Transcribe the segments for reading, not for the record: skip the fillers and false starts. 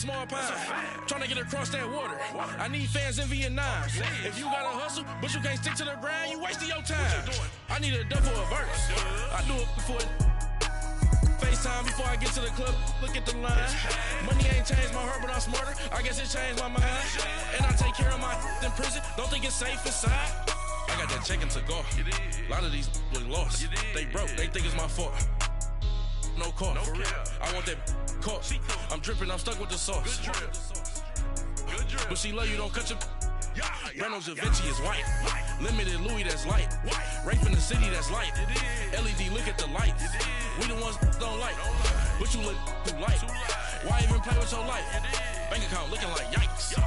small pine. Trying to get across that water. I need fans in Vietnam. If you gotta hustle, but you can't stick to the grind, you wasting your time. I need a double a verse. I do it for FaceTime before I get to the club. Look at the line. Money ain't changed my heart, but I'm smarter. I guess it changed my mind. And I take care of my in prison. Don't think it's safe inside. I got that check and took off. A lot of these really lost. They broke. They think it's my fault. No call, for real. I want that caught. I'm dripping, I'm stuck with the sauce. Good drip. But she love you, don't cut your. Breno Javinci is white. Limited Louis, that's light. Rape in the city, that's light. LED, look at the lights. We the ones don't like. But you look too light. Why even play with your life? Bank account looking like yikes.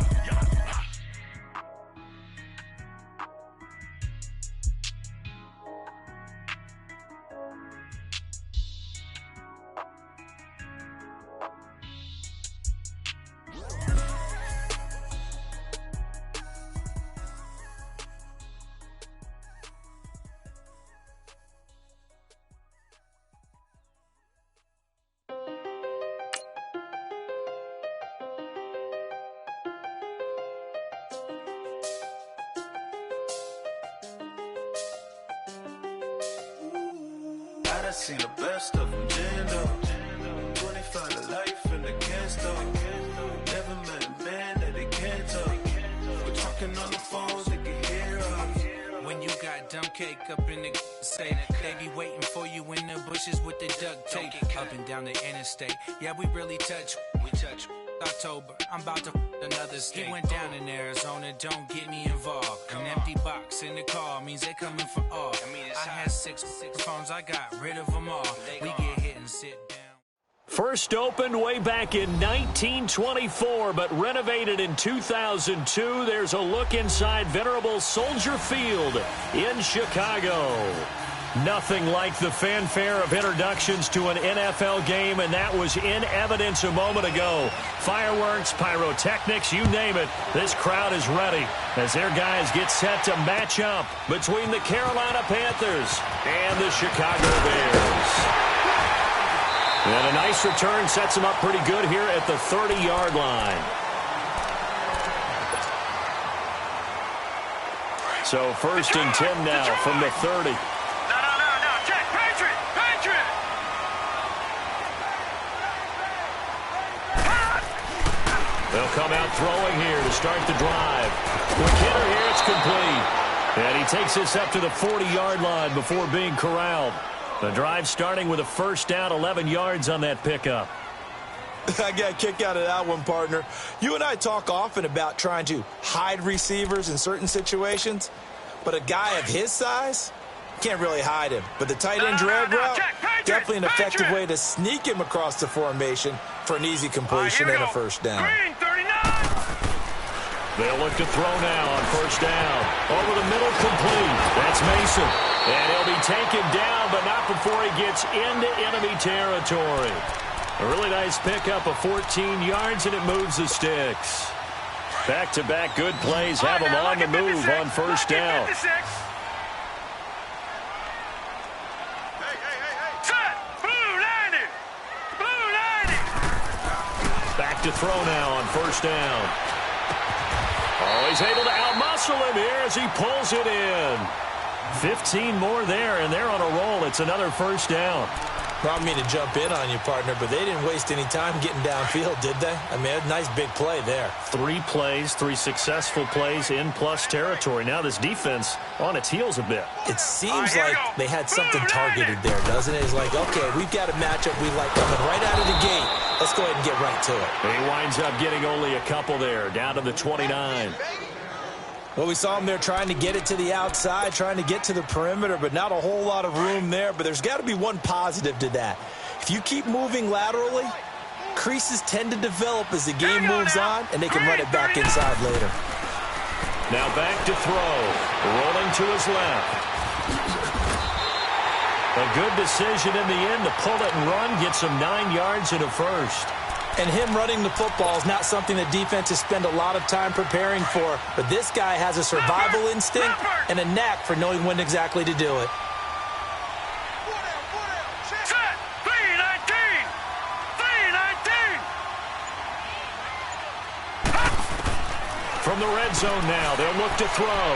I seen the best of them, Jando. 25 to life and they can't stop. Never met a man that they can't talk. We're talking on the phones, they can hear us. When you got dumb cake up in the say they be waiting for you in the bushes with the duct tape. Up and down the interstate. Yeah, we really touch. We touch. October, I'm about to another state. He went down in Arizona, don't get me involved. An empty box in the car means they coming for all. I had six phones, I got rid of them all. We get hit and sit down. First opened way back in 1924, but renovated in 2002. There's a look inside venerable Soldier Field in Chicago. Nothing like the fanfare of introductions to an NFL game, and that was in evidence a moment ago. Fireworks, pyrotechnics, you name it. This crowd is ready as their guys get set to match up between the Carolina Panthers and the Chicago Bears. And a nice return sets them up pretty good here at the 30-yard line. So first and 10 now from the 30. They'll come out throwing here to start the drive. McKinnon here, it's complete. And he takes this up to the 40-yard line before being corralled. The drive starting with a first down, 11 yards on that pickup. I got a kick out of that one, partner. You and I talk often about trying to hide receivers in certain situations, but a guy of his size can't really hide him. But the tight end drag route, definitely an effective way to sneak him across the formation for an easy completion and a first down. They'll look to throw now on first down. Over the middle, complete. That's Mason. And he'll be taken down, but not before he gets into enemy territory. A really nice pickup of 14 yards, and it moves the sticks. Back-to-back good plays have him on the move on first down. Back to throw now on first down. Oh, he's able to outmuscle him here as he pulls it in. 15 more there, and they're on a roll. It's another first down. I don't mean to jump in on you, partner, but they didn't waste any time getting downfield, did they? I mean, a nice big play there. 3 plays, 3 successful plays in plus territory. Now this defense on its heels a bit. It seems like they had something targeted there, doesn't it? It's like, okay, we've got a matchup we like coming right out of the gate. Let's go ahead and get right to it. He winds up getting only a couple there, down to the 29. Well, we saw him there trying to get it to the outside, trying to get to the perimeter, but not a whole lot of room there. But there's got to be one positive to that. If you keep moving laterally, creases tend to develop as the game moves on, and they can run it back inside later. Now back to throw. Rolling to his left. A good decision in the end to pull it and run, get some 9 yards and a first. And him running the football is not something that defenses spend a lot of time preparing for. But this guy has a survival instinct and a knack for knowing when exactly to do it. From the red zone now, they'll look to throw.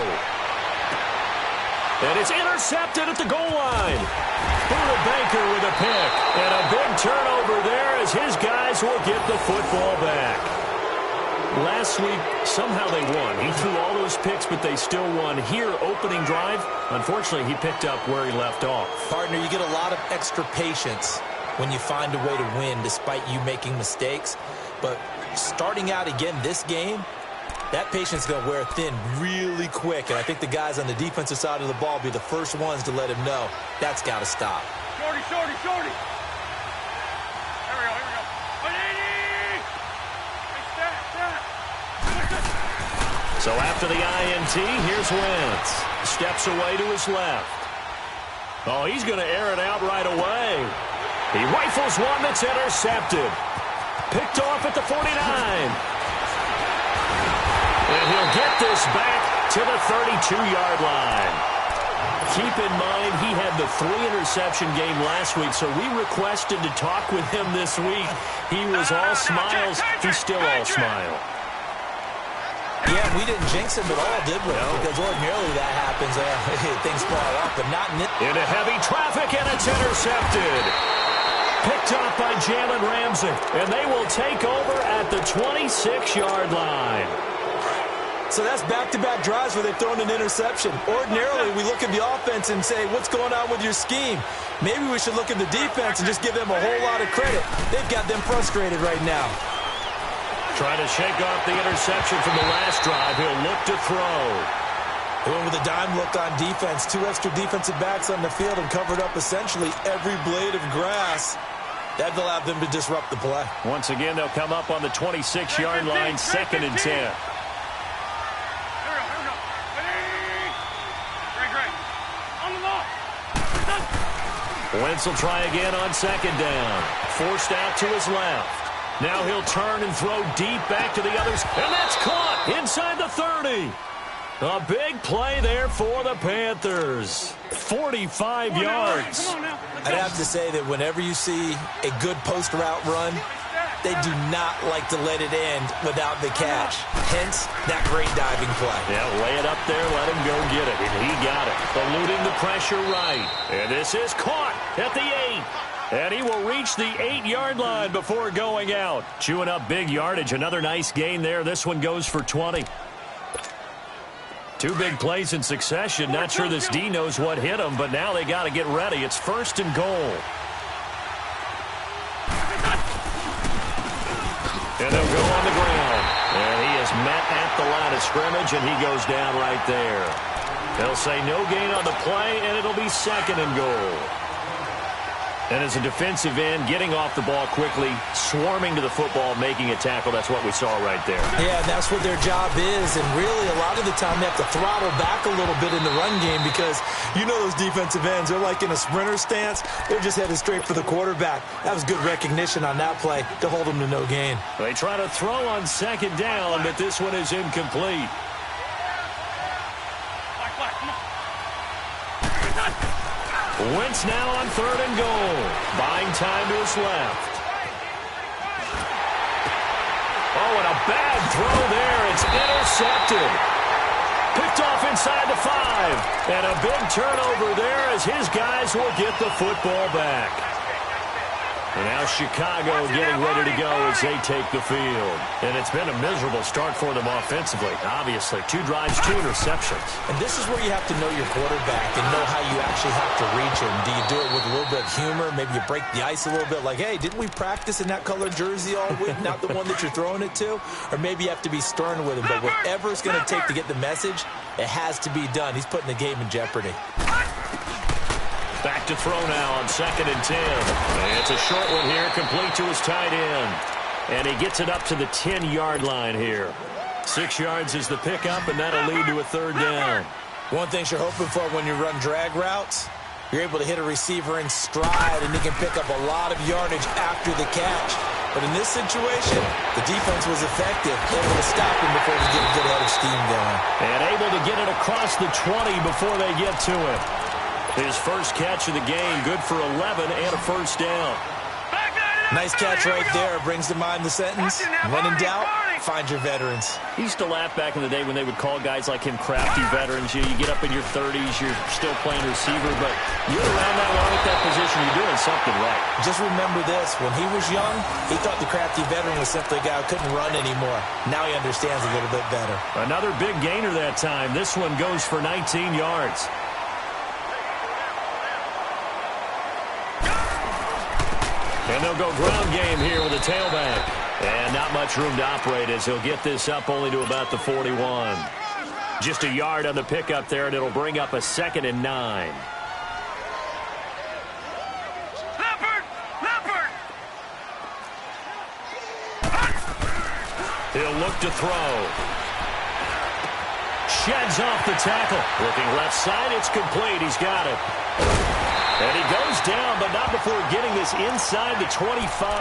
And it's intercepted at the goal line. Buda Baker with a pick. And a big turnover there as his guys will get the football back. Last week, somehow they won. He threw all those picks, but they still won. Here, opening drive, unfortunately, he picked up where he left off. Partner, you get a lot of extra patience when you find a way to win despite you making mistakes. But starting out again this game, that patience is going to wear thin really quick. And I think the guys on the defensive side of the ball will be the first ones to let him know that's got to stop. Shorty, shorty, shorty. Here we go, here we go. So after the INT, here's Wentz. Steps away to his left. Oh, he's going to air it out right away. He rifles one that's intercepted. Picked off at the 49. And he'll get this back to the 32-yard line. Keep in mind, he had the 3-interception game last week, so we requested to talk with him this week. He was all smiles. He's still all smile. Yeah, we didn't jinx him at all, did we? No. Because ordinarily that happens. Things fall off, but not in it. Into heavy traffic, and it's intercepted. Picked off by Jalen Ramsey, and they will take over at the 26-yard line. So that's back-to-back drives where they've thrown an interception. Ordinarily, we look at the offense and say, what's going on with your scheme? Maybe we should look at the defense and just give them a whole lot of credit. They've got them frustrated right now. Trying to shake off the interception from the last drive. He'll look to throw. They went with a dime look on defense. 2 extra defensive backs on the field and covered up essentially every blade of grass. That allowed them to disrupt the play. Once again, they'll come up on the 26-yard line, 2nd and 10. Wentz will try again on 2nd down. Forced out to his left. Now he'll turn and throw deep back to the others. And that's caught inside the 30. A big play there for the Panthers. 45 yards. I'd have to say that whenever you see a good post route run, they do not like to let it end without the catch. Hence, that great diving play. Yeah, lay it up there, let him go get it. And he got it. Eluding the pressure right. And this is caught at the 8. And he will reach the 8-yard line before going out. Chewing up big yardage. Another nice gain there. This one goes for 20. 2 big plays in succession. Not sure this D knows what hit him, but now they got to get ready. It's 1st and goal. And they'll go on the ground. And he is met at the line of scrimmage, and he goes down right there. They'll say no gain on the play, and it'll be 2nd and goal. And as a defensive end, getting off the ball quickly, swarming to the football, making a tackle, that's what we saw right there. Yeah, that's what their job is. And really, a lot of the time, they have to throttle back a little bit in the run game because you know those defensive ends, they're like in a sprinter stance. They're just headed straight for the quarterback. That was good recognition on that play to hold them to no gain. They try to throw on 2nd down, but this one is incomplete. Wentz now on 3rd and goal. Buying time to his left. Oh, and a bad throw there. It's intercepted. Picked off inside the 5. And a big turnover there as his guys will get the football back. And now Chicago getting ready to go as they take the field. And it's been a miserable start for them offensively, obviously. 2 drives, 2 interceptions. And this is where you have to know your quarterback and know how you actually have to reach him. Do you do it with a little bit of humor? Maybe you break the ice a little bit like, hey, didn't we practice in that color jersey all week, not the one that you're throwing it to? Or maybe you have to be stern with him. But whatever it's going to take to get the message, it has to be done. He's putting the game in jeopardy. Back to throw now on 2nd and 10. And it's a short one here, complete to his tight end. And he gets it up to the 10-yard line here. 6 yards is the pickup, and that'll lead to a 3rd down. One thing you're hoping for when you run drag routes, you're able to hit a receiver in stride, and he can pick up a lot of yardage after the catch. But in this situation, the defense was effective, able to stop him before he get a good head of steam going. And able to get it across the 20 before they get to it. His first catch of the game, good for 11 and a 1st down. Back that Nice catch right there. Brings to mind the sentence, when in doubt, find your veterans. He used to laugh back in the day when they would call guys like him crafty veterans. You get up in your 30s, you're still playing receiver, but you're around that long at that position, you're doing something right. Just remember this. When he was young, he thought the crafty veteran was simply a guy who couldn't run anymore. Now he understands a little bit better. Another big gainer that time. This one goes for 19 yards. And they'll go ground game here with a tailback. And not much room to operate as he'll get this up only to about the 41. Just a yard on the pickup there, and it'll bring up a 2nd and 9. He'll look to throw. Sheds off the tackle. Looking left side, it's complete. He's got it. And he goes down, but not before getting this inside the 25.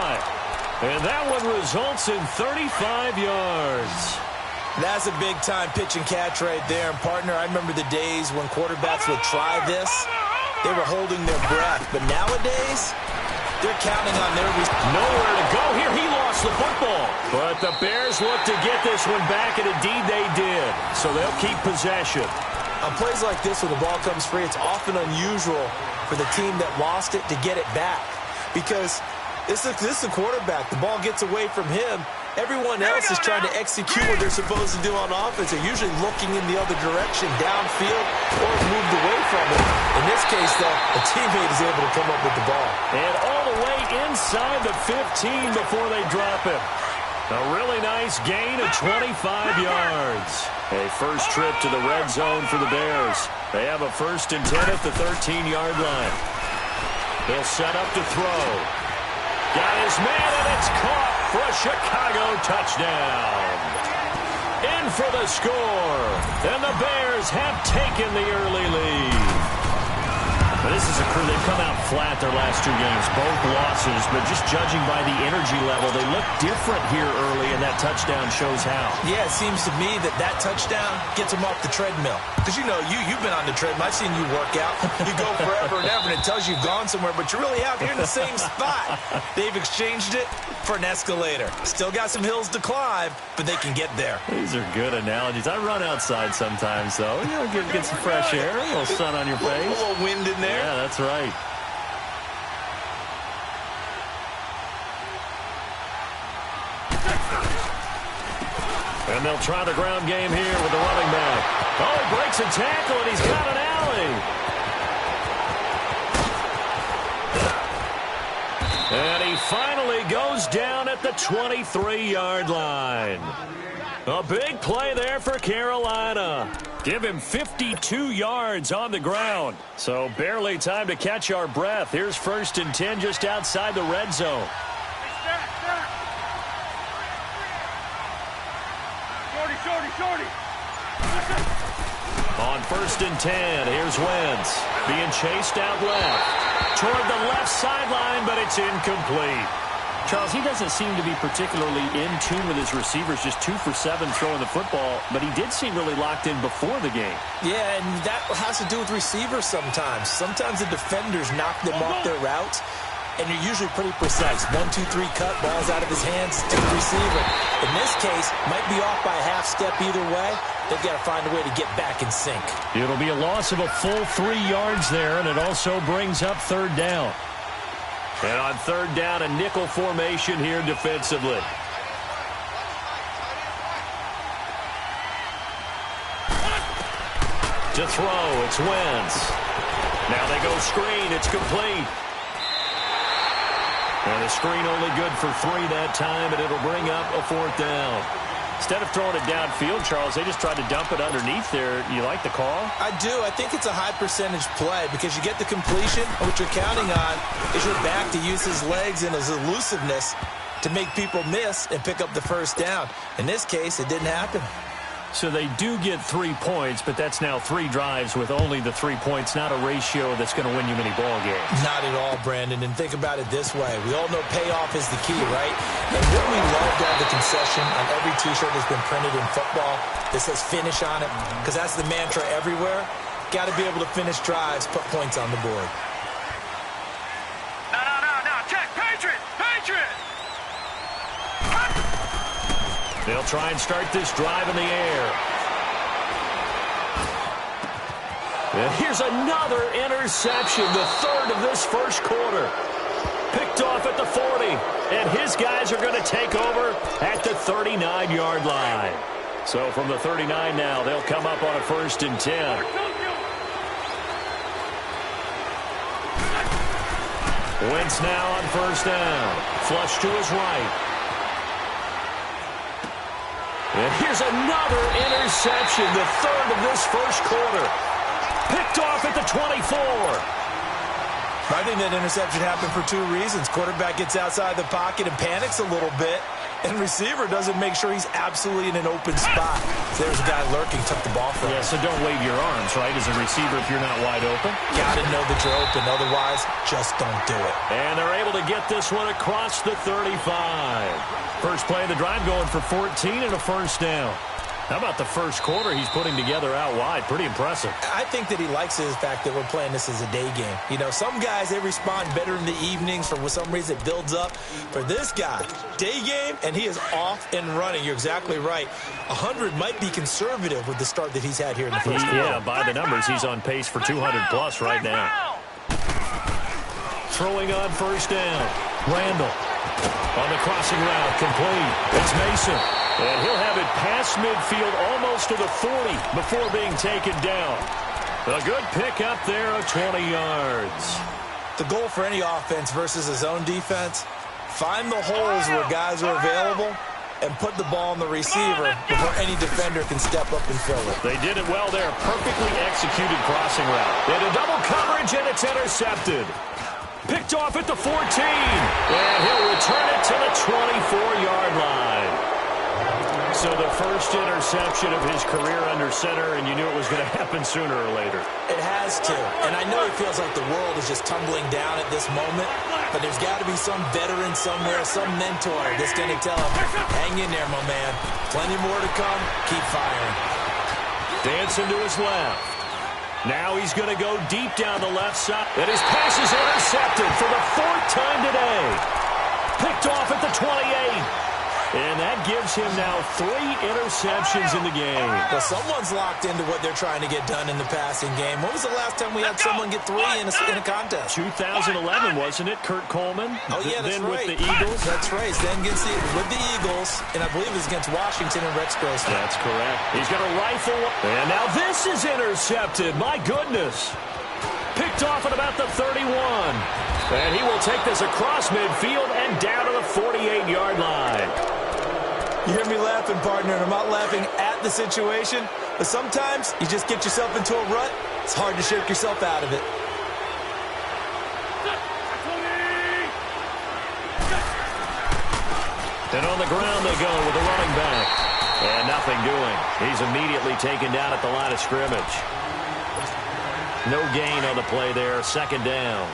And that one results in 35 yards. That's a big-time pitch and catch right there. And, partner, I remember the days when quarterbacks would try this. They were holding their breath. But nowadays, they're counting on their... Nowhere to go here. He lost the football. But the Bears look to get this one back, and indeed they did. So they'll keep possession. On plays like this where the ball comes free, it's often unusual for the team that lost it to get it back. Because this is the quarterback. The ball gets away from him. Everyone else is trying to execute what they're supposed to do on offense. They're usually looking in the other direction, downfield, or moved away from it. In this case, though, a teammate is able to come up with the ball. And all the way inside the 15 before they drop it. A really nice gain of 25 yards. A first trip to the red zone for the Bears. They have a 1st and 10 at the 13-yard line. They'll set up to throw. Got his man, and it's caught for a Chicago touchdown. In for the score. And the Bears have taken the early lead. But this is a crew, they've come out flat their last 2 games, both losses, but just judging by the energy level, they look different here early, and that touchdown shows how. Yeah, it seems to me that touchdown gets them off the treadmill. Because, you know, you've been on the treadmill. I've seen you work out. You go forever and ever, and it tells you you've gone somewhere, but you're really out here in the same spot. They've exchanged it for an escalator. Still got some hills to climb, but they can get there. These are good analogies. I run outside sometimes, though. You know, get some fresh air, a little sun on your face. A little wind in there. Yeah, that's right. And they'll try the ground game here with the running back. Oh, he breaks a tackle, and he's got an alley. And he finally goes down at the 23-yard line. A big play there for Carolina. Give him 52 yards on the ground. So barely time to catch our breath. Here's 1st and 10 just outside the red zone. Shorty. On 1st and 10, here's Wentz. Being chased out left. Toward the left sideline, but it's incomplete. Charles, he doesn't seem to be particularly in tune with his receivers, just 2 for 7 throwing the football, but he did seem really locked in before the game. Yeah, and that has to do with receivers sometimes. Sometimes the defenders knock them off their routes, and you're usually pretty precise. 1, 2, 3 cut, ball's out of his hands to the receiver. In this case, might be off by a half step either way. They've got to find a way to get back in sync. It'll be a loss of a full 3 yards there, and it also brings up 3rd down. And on 3rd down, a nickel formation here defensively. To throw, it's Wentz. Now they go screen, it's complete. And the screen only good for 3 that time, and it'll bring up a 4th down. Instead of throwing it downfield, Charles, they just tried to dump it underneath there. You like the call? I do. I think it's a high percentage play because you get the completion, and what you're counting on is your back to use his legs and his elusiveness to make people miss and pick up the 1st down. In this case, it didn't happen. So they do get 3 points, but that's now 3 drives with only the 3 points, not a ratio that's going to win you many ball games. Not at all, Brandon. And think about it this way. We all know payoff is the key, right? And wouldn't we love to have the concession on every T-shirt that's been printed in football that says finish on it? Because that's the mantra everywhere. Got to be able to finish drives, put points on the board. No. Check. Patriot. They'll try and start this drive in the air. And here's another interception, the third of this first quarter. Picked off at the 40, and his guys are going to take over at the 39-yard line. So from the 39 now, they'll come up on a 1st and 10. Wentz now on 1st down. Flush to his right. And here's another interception, the third of this first quarter. Picked off at the 24. I think that interception happened for 2 reasons. Quarterback gets outside the pocket and panics a little bit, and receiver doesn't make sure he's absolutely in an open spot. So there's a guy lurking, took the ball from him. Yeah, so don't wave your arms, right, as a receiver if you're not wide open. Got to know that you're open. Otherwise, just don't do it. And they're able to get this one across the 35. First play of the drive going for 14 and a 1st down. How about the first quarter he's putting together out wide? Pretty impressive. I think that he likes the fact that we're playing this as a day game. You know, some guys, they respond better in the evenings. For some reason, it builds up. For this guy, day game, and he is off and running. You're exactly right. 100 might be conservative with the start that he's had here in the first quarter. Yeah, by the numbers, he's on pace for 200-plus right now. Throwing on 1st down. Randall on the crossing route, complete. It's Mason. And he'll have it past midfield almost to the 40 before being taken down. A good pick up there of 20 yards. The goal for any offense versus a zone defense, find the holes where guys are available and put the ball on the receiver before any defender can step up and fill it. They did it well there. Perfectly executed crossing route. And a double coverage, and it's intercepted. Picked off at the 14. And he'll return it to the 24-yard line. So the first interception of his career under center, and you knew it was going to happen sooner or later. It has to. And I know it feels like the world is just tumbling down at this moment, but there's got to be some veteran somewhere, some mentor that's going to tell him, hang in there, my man. Plenty more to come. Keep firing. Dancing to his left. Now he's going to go deep down the left side. And his pass is intercepted for the 4th time today. Picked off at the 28. And that gives him now 3 interceptions in the game. Well, someone's locked into what they're trying to get done in the passing game. When was the last time we had someone get 3 in a contest? 2011, wasn't it? Kurt Coleman? Oh, yeah, that's then right. With the Eagles? That's right. Then with the Eagles, and I believe it was against Washington and Rex Grossman. That's correct. He's got a rifle. And now this is intercepted. My goodness. Picked off at about the 31. And he will take this across midfield and down to the 48-yard line. You hear me laughing, partner, and I'm not laughing at the situation, but sometimes you just get yourself into a rut. It's hard to shake yourself out of it. And on the ground they go with the running back. And nothing doing. He's immediately taken down at the line of scrimmage. No gain on the play there. 2nd down.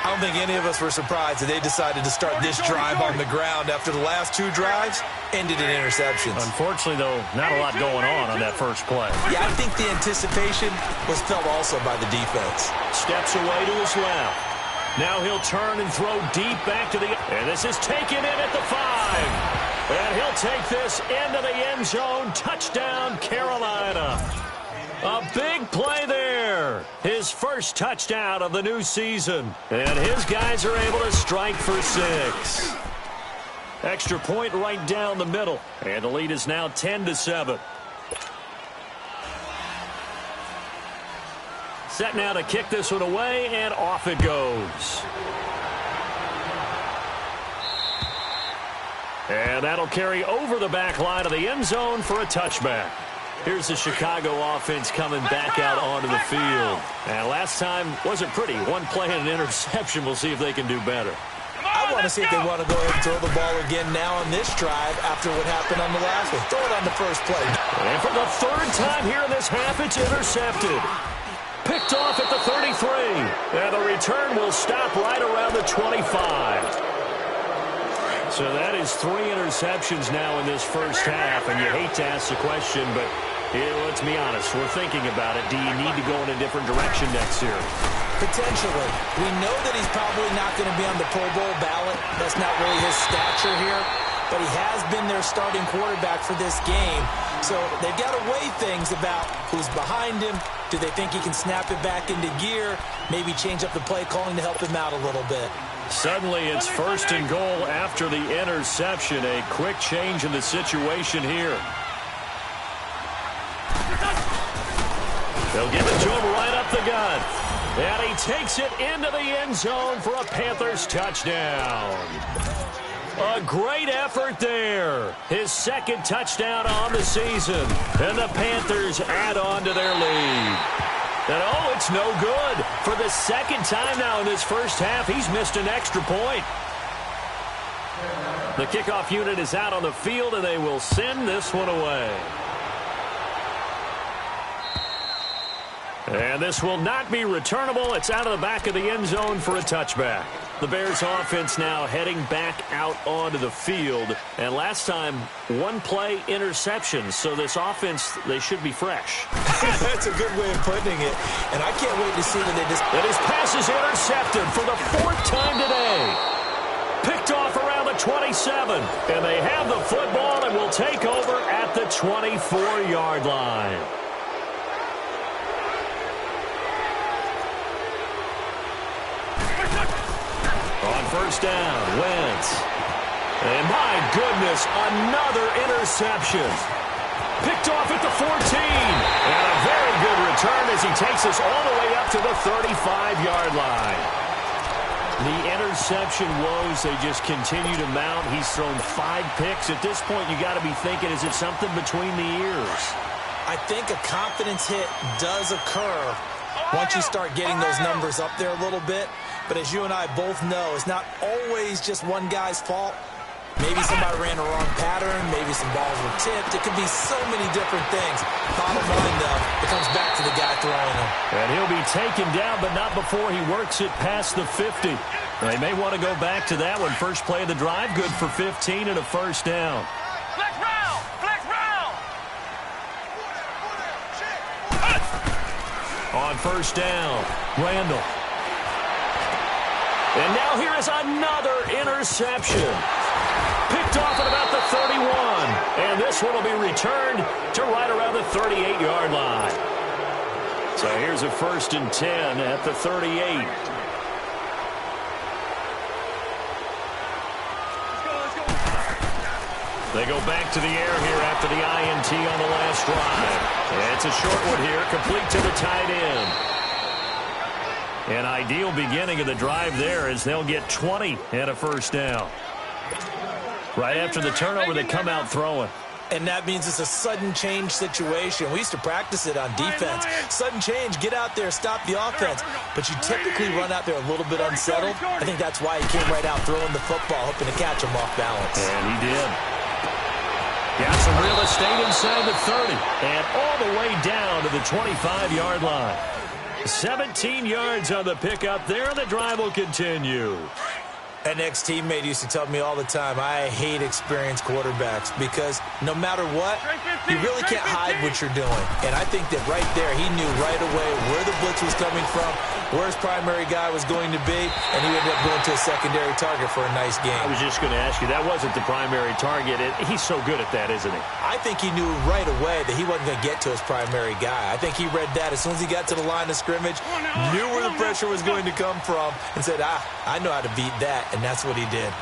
I don't think any of us were surprised that they decided to start this drive on the ground after the last 2 drives ended in interceptions. Unfortunately, though, not a lot going on that first play. Yeah, I think the anticipation was felt also by the defense. Steps away to his left. Now he'll turn and throw deep back to the... And this is taken in at the 5. And he'll take this into the end zone. Touchdown, Carolina. A big play there. His first touchdown of the new season. And his guys are able to strike for 6. Extra point right down the middle. And the lead is now 10-7. Set now to kick this one away, and off it goes. And that'll carry over the back line of the end zone for a touchback. Here's the Chicago offense coming back out onto the field. And last time wasn't pretty. 1 play and an interception. We'll see if they can do better. I want to see if they want to go ahead and throw the ball again now on this drive after what happened on the last one. Throw it on the first play. And for the 3rd time here in this half, it's intercepted. Picked off at the 33. And the return will stop right around the 25. So that is 3 interceptions now in this first half. And you hate to ask the question, but let's be honest. We're thinking about it. Do you need to go in a different direction next year? Potentially. We know that he's probably not going to be on the Pro Bowl ballot. That's not really his stature here. but he has been their starting quarterback for this game. So they've got to weigh things about who's behind him. Do they think he can snap it back into gear? Maybe change up the play calling to help him out a little bit. Suddenly it's 1st and goal after the interception. A quick change in the situation here. They'll give it to him right up the gut. And he takes it into the end zone for a Panthers touchdown. A great effort there. His 2nd touchdown on the season. And the Panthers add on to their lead. And oh, it's no good. For the 2nd time now in this first half, he's missed an extra point. The kickoff unit is out on the field, and they will send this one away. And this will not be returnable. It's out of the back of the end zone for a touchback. The Bears offense now heading back out onto the field. And last time, 1-play interception. So this offense, they should be fresh. That's a good way of putting it. And I can't wait to see that they just... And his pass is intercepted for the 4th time today. Picked off around the 27. And they have the football and will take over at the 24-yard line. On 1st down, Wentz. And my goodness, another interception. Picked off at the 14. And a very good return as he takes us all the way up to the 35-yard line. The interception woes, they just continue to mount. He's thrown 5 picks. At this point, you got to be thinking, is it something between the ears? I think a confidence hit does occur once you start getting those numbers up there a little bit. But as you and I both know, it's not always just one guy's fault. Maybe somebody ran a wrong pattern. Maybe some balls were tipped. It could be so many different things. Bottom line, though, it comes back to the guy throwing them. And he'll be taken down, but not before he works it past the 50. They may want to go back to that one. First play of the drive, good for 15 and a 1st down. Flex round! Flex round! On 1st down, Randall. And now here is another interception. Picked off at about the 31. And this one will be returned to right around the 38-yard line. So here's a 1st and 10 at the 38. They go back to the air here after the INT on the last drive. And it's a short one here, complete to the tight end. An ideal beginning of the drive there as they'll get 20 and a 1st down. Right after the turnover, they come out throwing. And that means it's a sudden change situation. We used to practice it on defense. Sudden change, get out there, stop the offense. But you typically run out there a little bit unsettled. I think that's why he came right out throwing the football, hoping to catch him off balance. And he did. Got some real estate inside the 30. And all the way down to the 25-yard line. 17 yards on the pickup there, and the drive will continue. An ex-teammate used to tell me all the time, I hate experienced quarterbacks because no matter what, you really can't hide what you're doing. And I think that right there, he knew right away where the blitz was coming from, where his primary guy was going to be, and he ended up going to a secondary target for a nice game. I was just going to ask you, that wasn't the primary target. He's so good at that, isn't he? I think he knew right away that he wasn't going to get to his primary guy. I think he read that as soon as he got to the line of scrimmage, knew where the pressure was going to come from, and said, I know how to beat that. And that's what he did.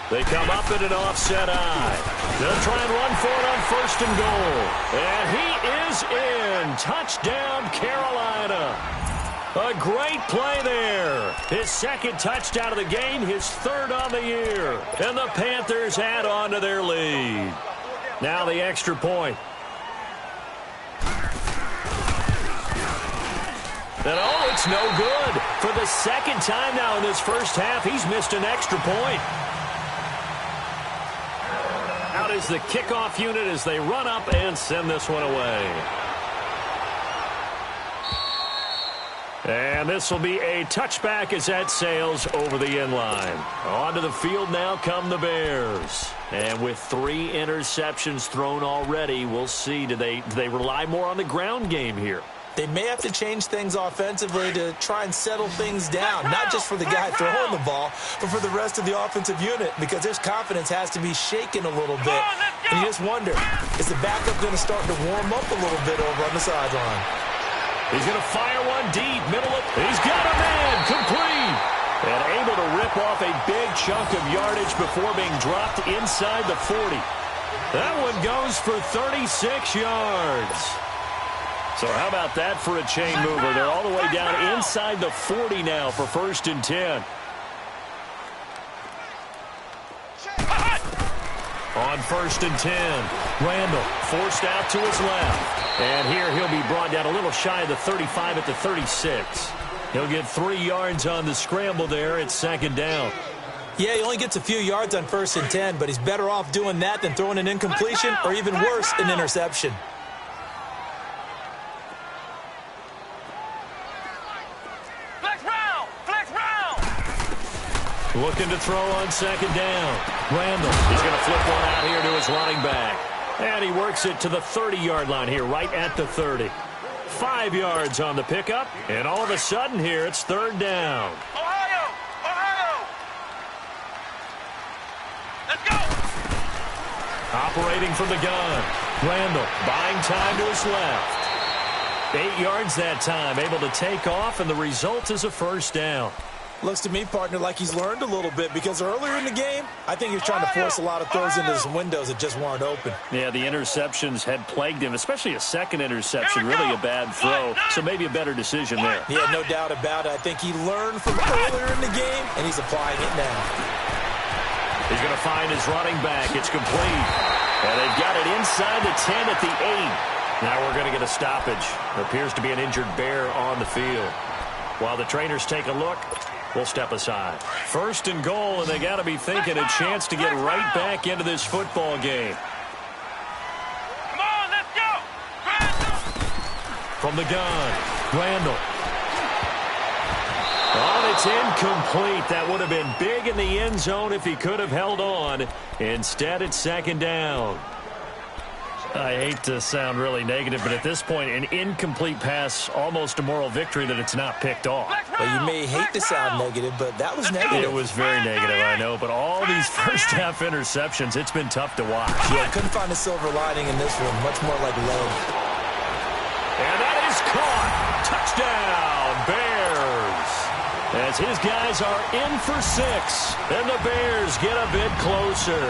They come up in an offset eye. They'll try and run for it on 1st and goal. And he is in. Touchdown, Carolina. A great play there. His 2nd touchdown of the game, his 3rd on the year. And the Panthers add on to their lead. Now the extra point. And oh, it's no good. For the 2nd time now in this first half, he's missed an extra point. Out is the kickoff unit as they run up and send this one away. And this will be a touchback as that sails over the end line. Onto the field now come the Bears. And with 3 interceptions thrown already, we'll see. Do they rely more on the ground game here? They may have to change things offensively to try and settle things down, not just for the guy throwing the ball, but for the rest of the offensive unit, because his confidence has to be shaken a little bit. And you just wonder, is the backup going to start to warm up a little bit over on the sideline? He's going to fire one deep, middle of, he's got a man, complete. And able to rip off a big chunk of yardage before being dropped inside the 40. That one goes for 36 yards. So how about that for a chain mover? They're all the way down inside the 40 now for 1st and 10. On 1st and 10, Randall forced out to his left. And here he'll be brought down a little shy of the 35 at the 36. He'll get 3 yards on the scramble there at 2nd down. Yeah, he only gets a few yards on 1st and 10, but he's better off doing that than throwing an incompletion or even worse, an interception. Looking to throw on 2nd down. Randall, he's going to flip one out here to his running back. And he works it to the 30-yard line here, right at the 30. 5 yards on the pickup, and all of a sudden here, it's 3rd down. Ohio! Let's go! Operating from the gun. Randall buying time to his left. 8 yards that time, able to take off, and the result is a 1st down. Looks to me, partner, like he's learned a little bit, because earlier in the game, I think he was trying to force a lot of throws into some windows that just weren't open. Yeah, the interceptions had plagued him, especially a second interception, really a bad throw, so maybe a better decision there. Yeah, no doubt about it. I think he learned from earlier in the game, and he's applying it now. He's going to find his running back. It's complete. And they've got it inside the 10 at the 8. Now we're going to get a stoppage. There appears to be an injured bear on the field. While the trainers take a look, we'll step aside. 1st and goal, and they got to be thinking a chance to get right back into this football game. Come on, let's go! From the gun, Randall. Oh, it's incomplete. That would have been big in the end zone if he could have held on. Instead, it's 2nd down. I hate to sound really negative, but at this point, an incomplete pass, almost a moral victory that it's not picked off. Well, you may hate to sound negative, but that was negative. It was very negative, I know, but all these first-half interceptions, it's been tough to watch. Yeah, couldn't find a silver lining in this one, much more like lead. And that is caught. Touchdown, Bears. As his guys are in for 6, and the Bears get a bit closer.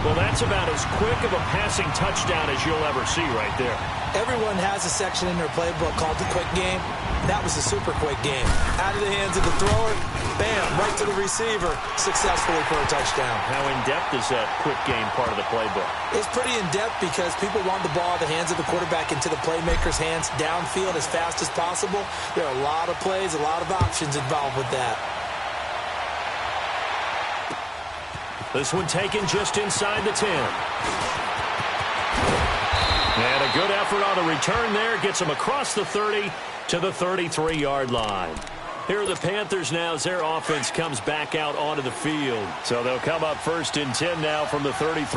Well, that's about as quick of a passing touchdown as you'll ever see right there. Everyone has a section in their playbook called the quick game. That was a super quick game. Out of the hands of the thrower, bam, right to the receiver, successfully for a touchdown. How in-depth is that quick game part of the playbook? It's pretty in-depth because people want the ball out of the hands of the quarterback into the playmaker's hands downfield as fast as possible. There are a lot of plays, a lot of options involved with that. This one taken just inside the 10. And a good effort on the return there. Gets him across the 30 to the 33-yard line. Here are the Panthers now as their offense comes back out onto the field. So they'll come up 1st and 10 now from the 33.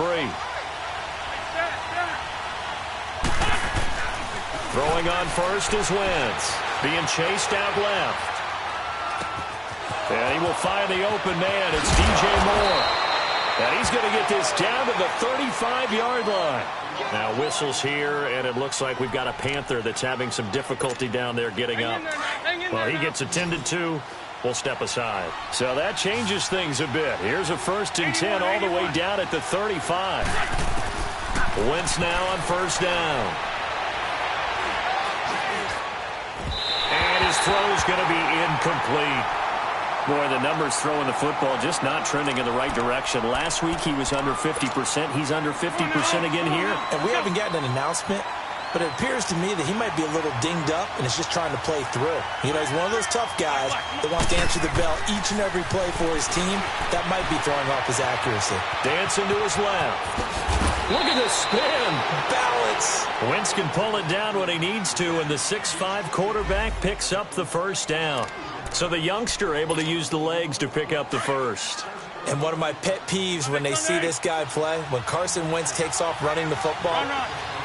Throwing on first is Wentz. Being chased out left. And he will find the open man. It's DJ Moore. And he's going to get this down to the 35-yard line. Now whistles here, and it looks like we've got a Panther that's having some difficulty down there getting up. Well, he gets attended to. We'll step aside. So that changes things a bit. Here's a 1st and 10 all the way down at the 35. Wentz now on 1st down. And his throw's going to be incomplete. Boy, the numbers throwing the football just not trending in the right direction. Last week he was under 50%. He's under 50% again here. And we haven't gotten an announcement, but it appears to me that he might be a little dinged up and is just trying to play through. You know, he's one of those tough guys that wants to answer the bell each and every play for his team. That might be throwing off his accuracy. Dancing to his left. Look at the spin. Balance. Wentz can pull it down when he needs to, and the 6'5" quarterback picks up the 1st down. So the youngster able to use the legs to pick up the 1st. And one of my pet peeves when they see this guy play, when Carson Wentz takes off running the football,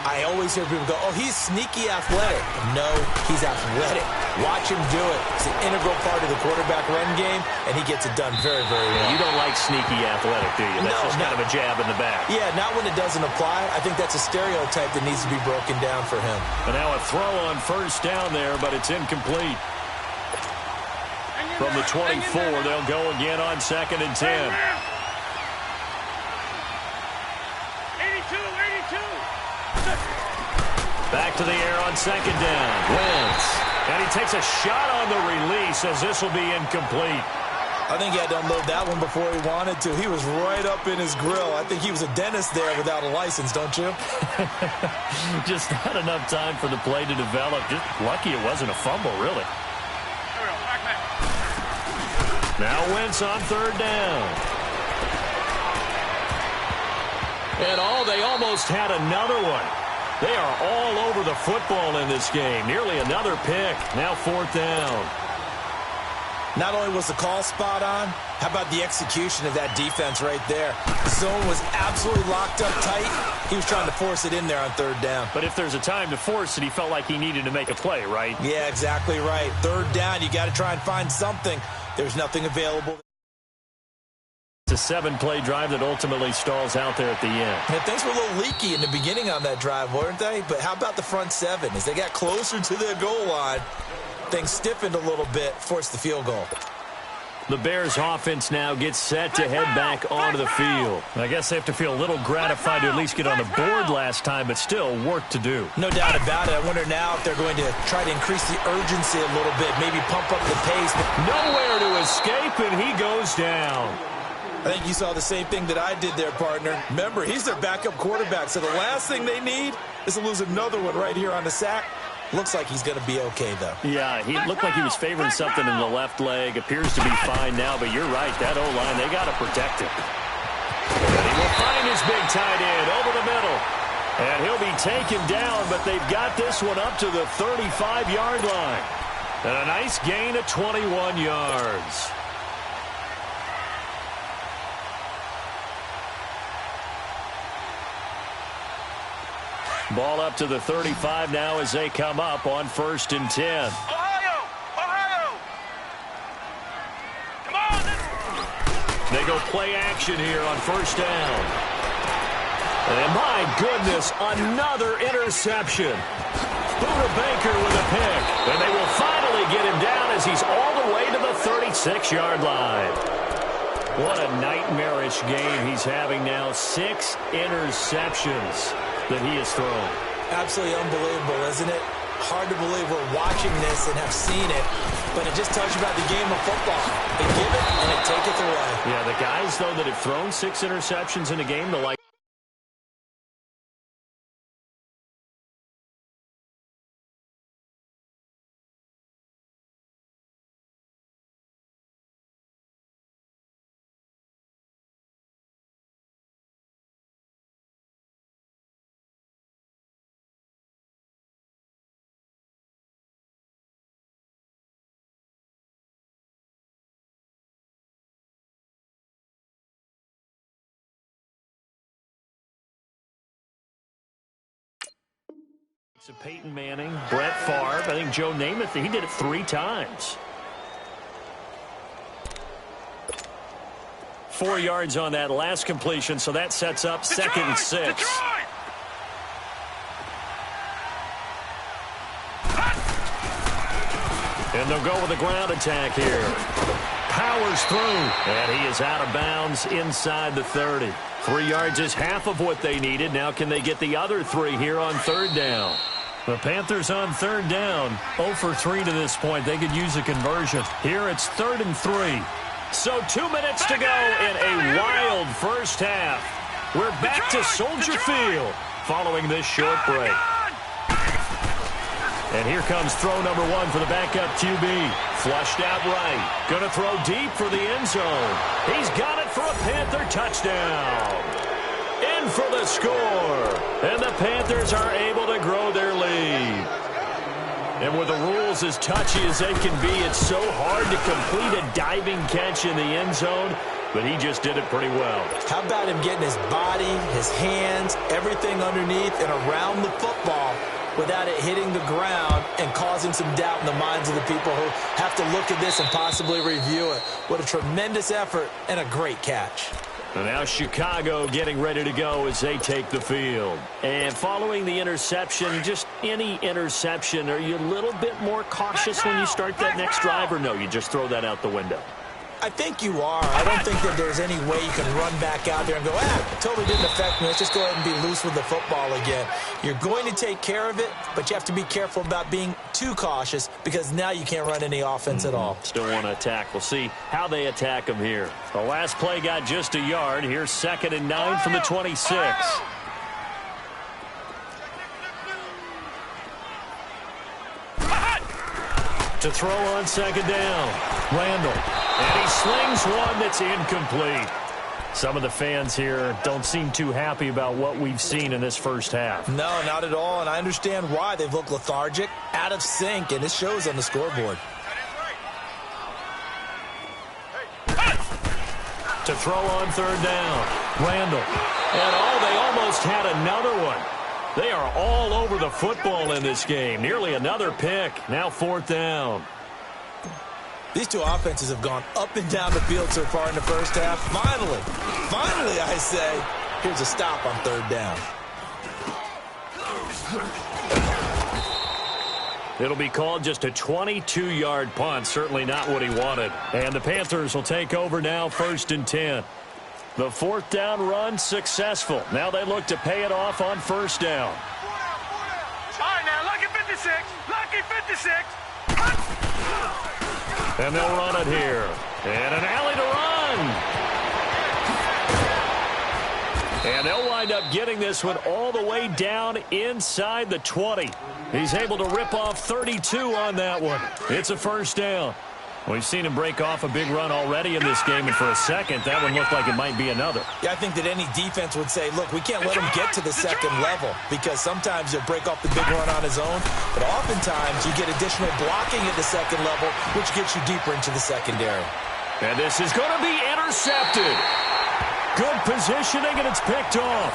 I always hear people go, oh, he's sneaky athletic. No, he's athletic. Watch him do it. It's an integral part of the quarterback run game, and he gets it done very, very well. You don't like sneaky athletic, do you? That's just kind of a jab in the back. Yeah, not when it doesn't apply. I think that's a stereotype that needs to be broken down for him. And now a throw on first down there, but it's incomplete. From the 24, they'll go again on 2nd and 10. 82. Back to the air on 2nd down. Wentz. And he takes a shot on the release as this will be incomplete. I think he had to unload that one before he wanted to. He was right up in his grill. I think he was a dentist there without a license, don't you? Just not enough time for the play to develop. Just lucky it wasn't a fumble, really. Now Wentz on 3rd down. And they almost had another one. They are all over the football in this game. Nearly another pick. Now 4th down. Not only was the call spot on, how about the execution of that defense right there? The zone was absolutely locked up tight. He was trying to force it in there on 3rd down. But if there's a time to force it, he felt like he needed to make a play, right? Yeah, exactly right. 3rd down, you got to try and find something. There's nothing available. It's a 7-play drive that ultimately stalls out there at the end. And things were a little leaky in the beginning on that drive, weren't they? But how about the front 7? As they got closer to their goal line, things stiffened a little bit, forced the field goal. The Bears offense now gets set to head back onto the field. I guess they have to feel a little gratified to at least get on the board last time, but still work to do. No doubt about it. I wonder now if they're going to try to increase the urgency a little bit, maybe pump up the pace. Nowhere to escape, and he goes down. I think you saw the same thing that I did there, partner. Remember, he's their backup quarterback, so the last thing they need is to lose another one right here on the sack. Looks like he's going to be okay, though. Yeah, he looked like he was favoring something in the left leg. Appears to be fine now, but you're right. That O-line, they got to protect him. And he will find his big tight end over the middle. And he'll be taken down, but they've got this one up to the 35-yard line. And a nice gain of 21 yards. Ball up to the 35 now as they come up on 1st and 10. Ohio! Come on! They go play action here on 1st down. And my goodness, another interception. Buda Baker with a pick. And they will finally get him down as he's all the way to the 36-yard line. What a nightmarish game he's having now. 6 interceptions that he has thrown. Absolutely unbelievable, isn't it? Hard to believe we're watching this and have seen it, but it just tells you about the game of football. They give it and they take it away. Yeah, the guys, though, that have thrown 6 interceptions in a game, they're like, it's a Peyton Manning, Brett Favre. I think Joe Namath, he did it 3 times. 4 yards on that last completion, so that sets up 2nd and 6. And they'll go with a ground attack here. Powers through, and he is out of bounds inside the 30. 3 yards is half of what they needed. Now can they get the other 3 here on 3rd down? The Panthers on 3rd down, 0 for 3 to this point. They could use a conversion. Here it's 3rd and 3. So 2 minutes to go in a wild first half. We're back to Soldier Field following this short break. And here comes throw number 1 for the backup QB. Flushed out right. Going to throw deep for the end zone. He's got it for a Panther touchdown. In for the score. And the Panthers are able to grow their lead. And with the rules as touchy as they can be, it's so hard to complete a diving catch in the end zone. but he just did it pretty well. How about him getting his body, his hands, everything underneath and around the football without it hitting the ground and causing some doubt in the minds of the people who have to look at this and possibly review it. What a tremendous effort and a great catch. And now Chicago getting ready to go as they take the field. And following the interception, just any interception, are you a little bit more cautious when you start that next drive, or no, you just throw that out the window? I think you are. I don't think that there's any way you can run back out there and go, totally didn't affect me. Let's just go ahead and be loose with the football again. You're going to take care of it, but you have to be careful about being too cautious because now you can't run any offense at all. Still want to attack. We'll see how they attack him here. The last play got just a yard. Here's 2nd and 9 from the 26. To throw on 2nd down. Randall. And he slings one that's incomplete. Some of the fans here don't seem too happy about what we've seen in this first half. No, not at all, and I understand why. They've looked lethargic, out of sync, and it shows on the scoreboard. To throw on 3rd down. Randall. And they almost had another one. They are all over the football in this game. Nearly another pick. Now 4th down. These two offenses have gone up and down the field so far in the first half. Finally, I say, here's a stop on 3rd down. It'll be called just a 22-yard punt. Certainly not what he wanted. And the Panthers will take over now, 1st and 10. The 4th down run successful. Now they look to pay it off on 1st down. All right, now, lucky 56. Lucky 56. And they'll run it here. And an alley to run. And they'll wind up getting this one all the way down inside the 20. He's able to rip off 32 on that one. It's a 1st down. We've seen him break off a big run already in this game, and for a second, that one looked like it might be another. Yeah, I think that any defense would say, look, we can't let him get to the 2nd level because sometimes he'll break off the big run on his own, but oftentimes you get additional blocking at the 2nd level, which gets you deeper into the secondary. And this is going to be intercepted. Good positioning, and it's picked off.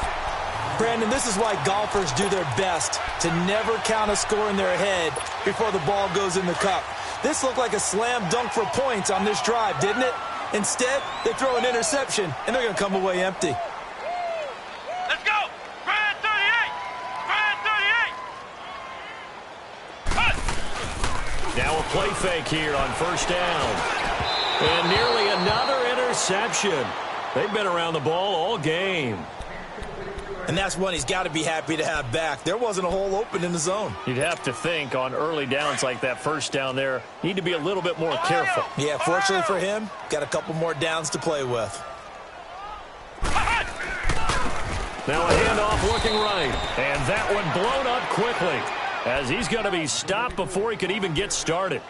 Brandon, this is why golfers do their best to never count a score in their head before the ball goes in the cup. This looked like a slam dunk for points on this drive, didn't it? Instead, they throw an interception, and they're going to come away empty. Let's go. Brand 38. Brand 38. Now a play fake here on 1st down. And nearly another interception. They've been around the ball all game. And that's one he's got to be happy to have back. There wasn't a hole open in the zone. You'd have to think on early downs like that 1st down there, need to be a little bit more careful. Yeah, fortunately for him, got a couple more downs to play with. Now a handoff looking right. And that one blown up quickly as he's going to be stopped before he could even get started.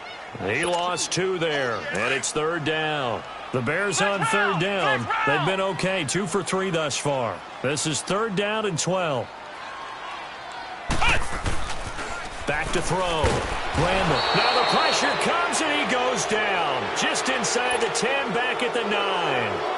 He lost 2 there, and it's 3rd down. The Bears on 3rd down. They've been okay, 2 for 3 thus far. This is 3rd down and 12. Back to throw. Randall. Now the pressure comes and he goes down. Just inside the 10, back at the 9.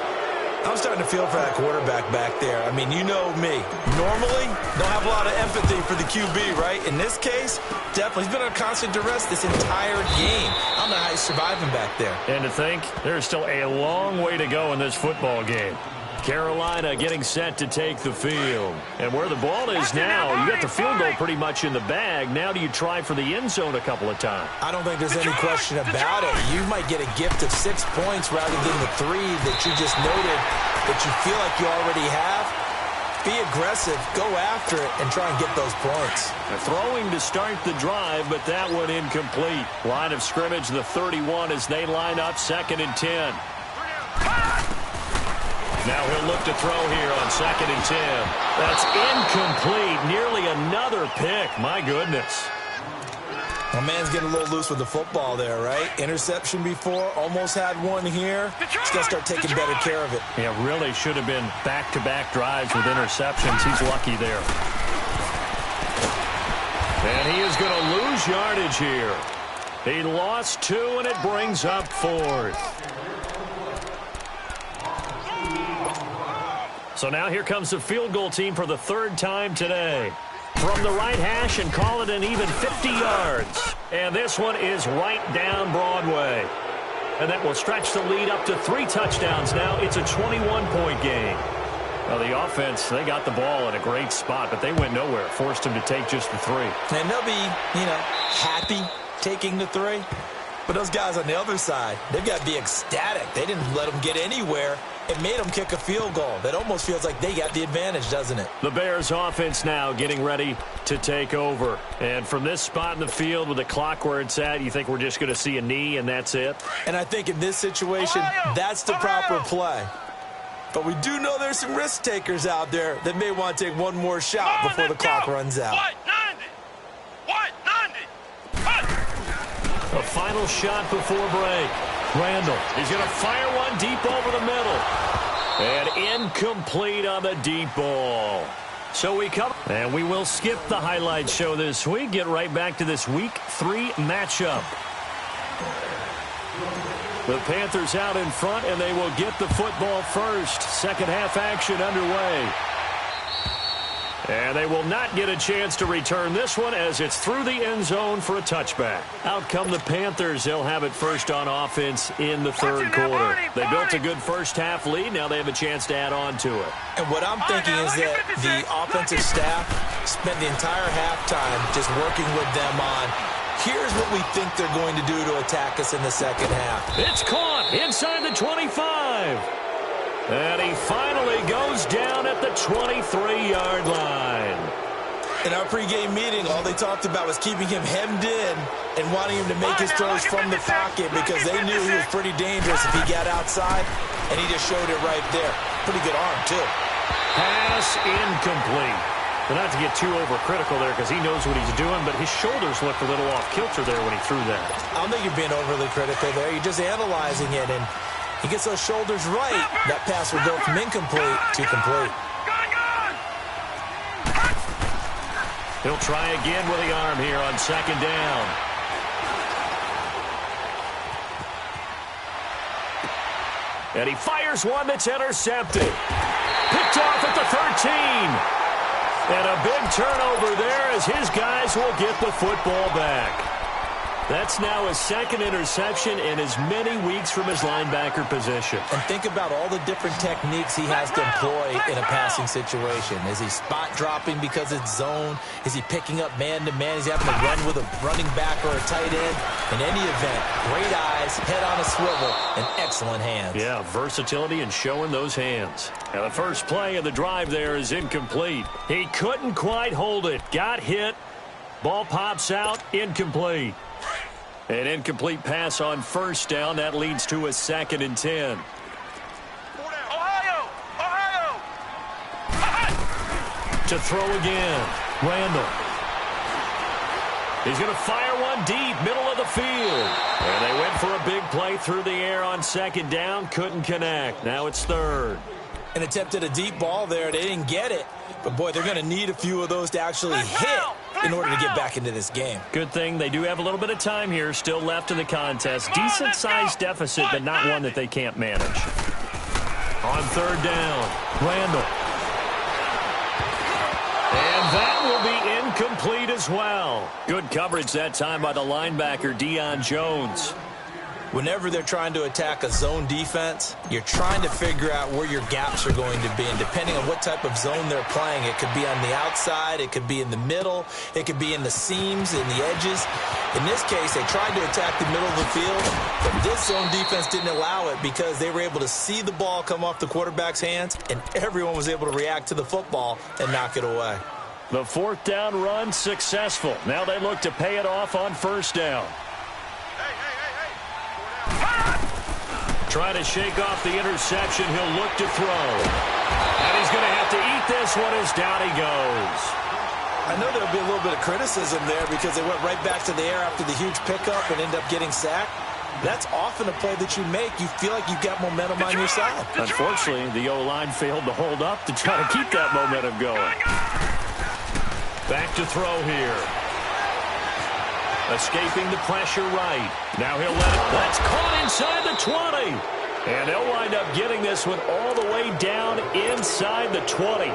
I'm starting to feel for that quarterback back there. I mean, you know me. Normally, don't have a lot of empathy for the QB, right? In this case, definitely. He's been under constant duress this entire game. I don't know how he's surviving back there. And to think, there's still a long way to go in this football game. Carolina getting set to take the field. And where the ball is now, you got the field goal pretty much in the bag. Now do you try for the end zone a couple of times? I don't think there's any question about it. You might get a gift of 6 points rather than the 3 that you just noted that you feel like you already have. Be aggressive, go after it, and try and get those points. They're throwing to start the drive, but that one incomplete. Line of scrimmage, the 31 as they line up 2nd and 10. Now he'll look to throw here on 2nd and 10. That's incomplete. Nearly another pick. My goodness. My man's getting a little loose with the football there, right? Interception before. Almost had one here. He's got to start taking better care of it. Yeah, really should have been back-to-back drives with interceptions. He's lucky there. And he is going to lose yardage here. He lost 2, and it brings up 4th. So now here comes the field goal team for the third time today. From the right hash and call it an even 50 yards. And this one is right down Broadway. And that will stretch the lead up to 3 touchdowns now. It's a 21-point game. Well, the offense, they got the ball in a great spot, but they went nowhere. Forced them to take just the 3. And they'll be, happy taking the 3. But those guys on the other side, they've got to be ecstatic. They didn't let them get anywhere. It made them kick a field goal. That almost feels like they got the advantage, doesn't it? The Bears offense now getting ready to take over. And from this spot in the field with the clock where it's at, you think we're just going to see a knee and that's it? And I think in this situation, that's the proper play. But we do know there's some risk takers out there that may want to take one more shot before the clock runs out. A final shot before break. Randall, he's going to fire one deep over the middle. And incomplete on the deep ball. So we come, and we will skip the highlight show this week. Get right back to this Week 3 matchup. The Panthers out in front, and they will get the football first. Second half action underway. And they will not get a chance to return this one as it's through the end zone for a touchback. Out come the Panthers. They'll have it first on offense in the third quarter. They built a good first half lead. Now they have a chance to add on to it. And what I'm thinking is that the offensive staff spent the entire halftime just working with them on, here's what we think they're going to do to attack us in the second half. It's caught inside the 25. And he finally goes down at the 23-yard line. In our pregame meeting, all they talked about was keeping him hemmed in and wanting him to make his throws from the pocket because they knew he was pretty dangerous if he got outside, and he just showed it right there. Pretty good arm, too. Pass incomplete. But not to get too overcritical there because he knows what he's doing, but his shoulders looked a little off kilter there when he threw that. I don't think you're being overly critical there. You're just analyzing it, and he gets those shoulders right. That pass will go from incomplete to complete. He'll try again with the arm here on second down. And he fires one that's intercepted. Picked off at the 13. And a big turnover there as his guys will get the football back. That's now his second interception in as many weeks from his linebacker position. And think about all the different techniques he has to employ in a passing situation. Is he spot dropping because it's zone? Is he picking up man-to-man? Is he having to run with a running back or a tight end? In any event, great eyes, head on a swivel, and excellent hands. Yeah, versatility and showing those hands. Now the first play of the drive there is incomplete. He couldn't quite hold it. Got hit. Ball pops out. Incomplete. An incomplete pass on first down. That leads to a 2nd and 10. Ohio! To throw again. Randall. He's going to fire one deep, middle of the field. And they went for a big play through the air on second down. Couldn't connect. Now it's third. And attempted a deep ball there. They didn't get it. But, boy, they're going to need a few of those to actually hit in order to get back into this game. Good thing they do have a little bit of time here still left in the contest. Decent-sized deficit, but not one that they can't manage. On third down, Randall. And that will be incomplete as well. Good coverage that time by the linebacker, Deion Jones. Whenever they're trying to attack a zone defense, you're trying to figure out where your gaps are going to be. And depending on what type of zone they're playing, it could be on the outside, it could be in the middle, it could be in the seams, in the edges. In this case, they tried to attack the middle of the field, but this zone defense didn't allow it because they were able to see the ball come off the quarterback's hands, and everyone was able to react to the football and knock it away. The 4th down run successful. Now they look to pay it off on first down. Trying to shake off the interception. He'll look to throw. And he's going to have to eat this one as down he goes. I know there'll be a little bit of criticism there because they went right back to the air after the huge pickup and ended up getting sacked. That's often a play that you make. You feel like you've got momentum on your side. Unfortunately, the O-line failed to hold up to try to keep that momentum going. Back to throw here. Escaping the pressure right. Now he'll let it. That's caught inside the 20. And they'll wind up getting this one all the way down inside the 20.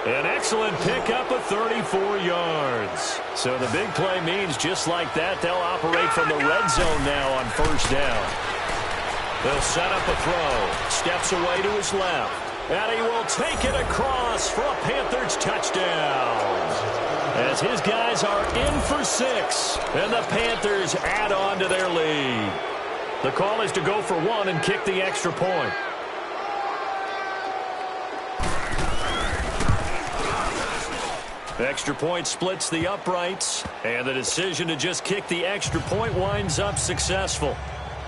An excellent pickup of 34 yards. So the big play means just like that, they'll operate from the red zone now on first down. They'll set up a throw. Steps away to his left. And he will take it across for a Panthers touchdown. As his guys are in for 6. And the Panthers add on to their lead. The call is to go for 1 and kick the extra point. Extra point splits the uprights, and the decision to just kick the extra point winds up successful.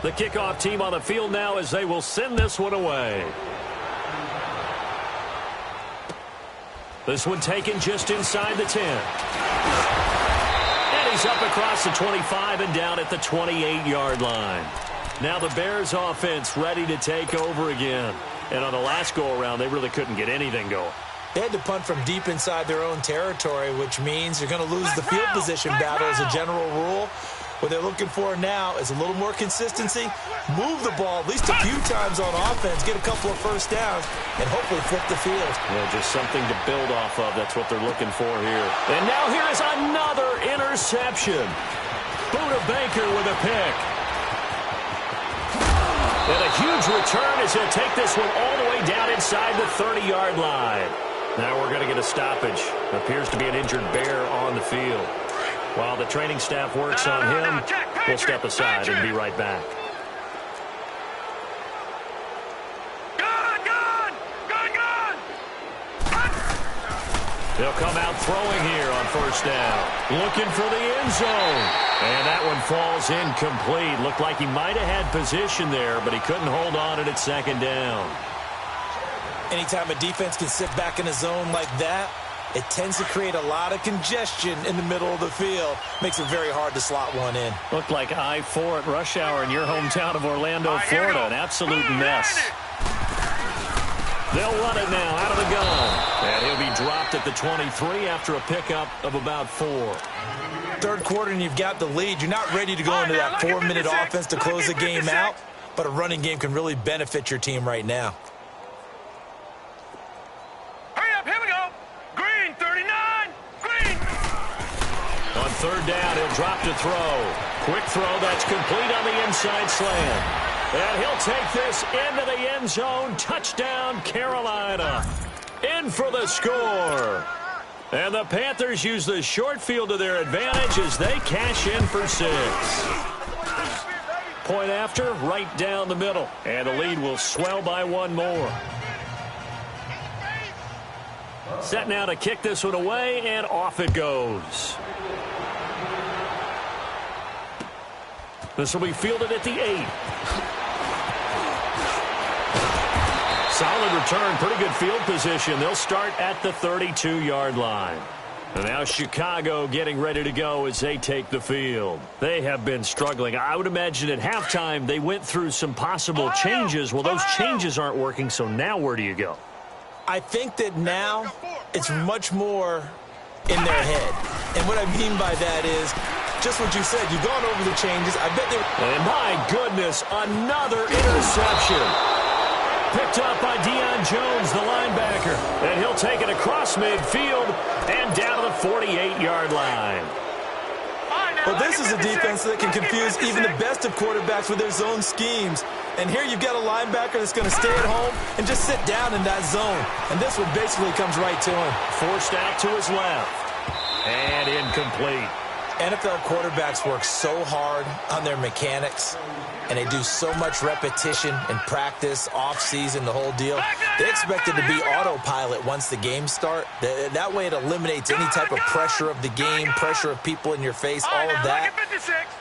The kickoff team on the field now as they will send this one away. This one taken just inside the 10. And he's up across the 25 and down at the 28-yard line. Now the Bears offense ready to take over again. And on the last go-around, they really couldn't get anything going. They had to punt from deep inside their own territory, which means you're going to lose the field position battle as a general rule. What they're looking for now is a little more consistency, move the ball at least a few times on offense, get a couple of first downs, and hopefully flip the field. Yeah, just something to build off of. That's what they're looking for here. And now here is another interception. Buda Baker with a pick. And a huge return as he'll take this one all the way down inside the 30-yard line. Now we're going to get a stoppage. Appears to be an injured Bear on the field. While the training staff works on him, we'll step aside and be right back. They'll come out throwing here on first down. Looking for the end zone. And that one falls incomplete. Looked like he might have had position there, but he couldn't hold on at second down. Anytime a defense can sit back in a zone like that, it tends to create a lot of congestion in the middle of the field. Makes it very hard to slot one in. Looked like I-4 at rush hour in your hometown of Orlando, Florida. An absolute mess. They'll run it now out of the gun. And he'll be dropped at the 23 after a pickup of about 4. Third quarter and you've got the lead. You're not ready to go into that 4-minute offense to close the game out, but a running game can really benefit your team right now. Here we go. Green, 39. Green. On third down, he'll drop to throw. Quick throw that's complete on the inside slant. And he'll take this into the end zone. Touchdown, Carolina. In for the score. And the Panthers use the short field to their advantage as they cash in for 6. Point after, right down the middle. And the lead will swell by 1 more. Set now to kick this one away, and off it goes. This will be fielded at the 8. Solid return, pretty good field position. They'll start at the 32-yard line. And now Chicago getting ready to go as they take the field. They have been struggling. I would imagine at halftime they went through some possible changes. Well, those changes aren't working, so now where do you go? I think that now it's much more in their head. And what I mean by that is just what you said. You've gone over the changes. I bet they... And my goodness, another interception. Picked up by Deion Jones, the linebacker. And he'll take it across midfield and down to the 48-yard line. Well, this is a defense that can confuse even the best of quarterbacks with their zone schemes. And here you've got a linebacker that's going to stay at home and just sit down in that zone. And this one basically comes right to him. Forced out to his left. And incomplete. NFL quarterbacks work so hard on their mechanics, and they do so much repetition and practice, off-season, the whole deal. They expect it to be autopilot once the games start. That way it eliminates any type of pressure of the game, pressure of people in your face, all of that.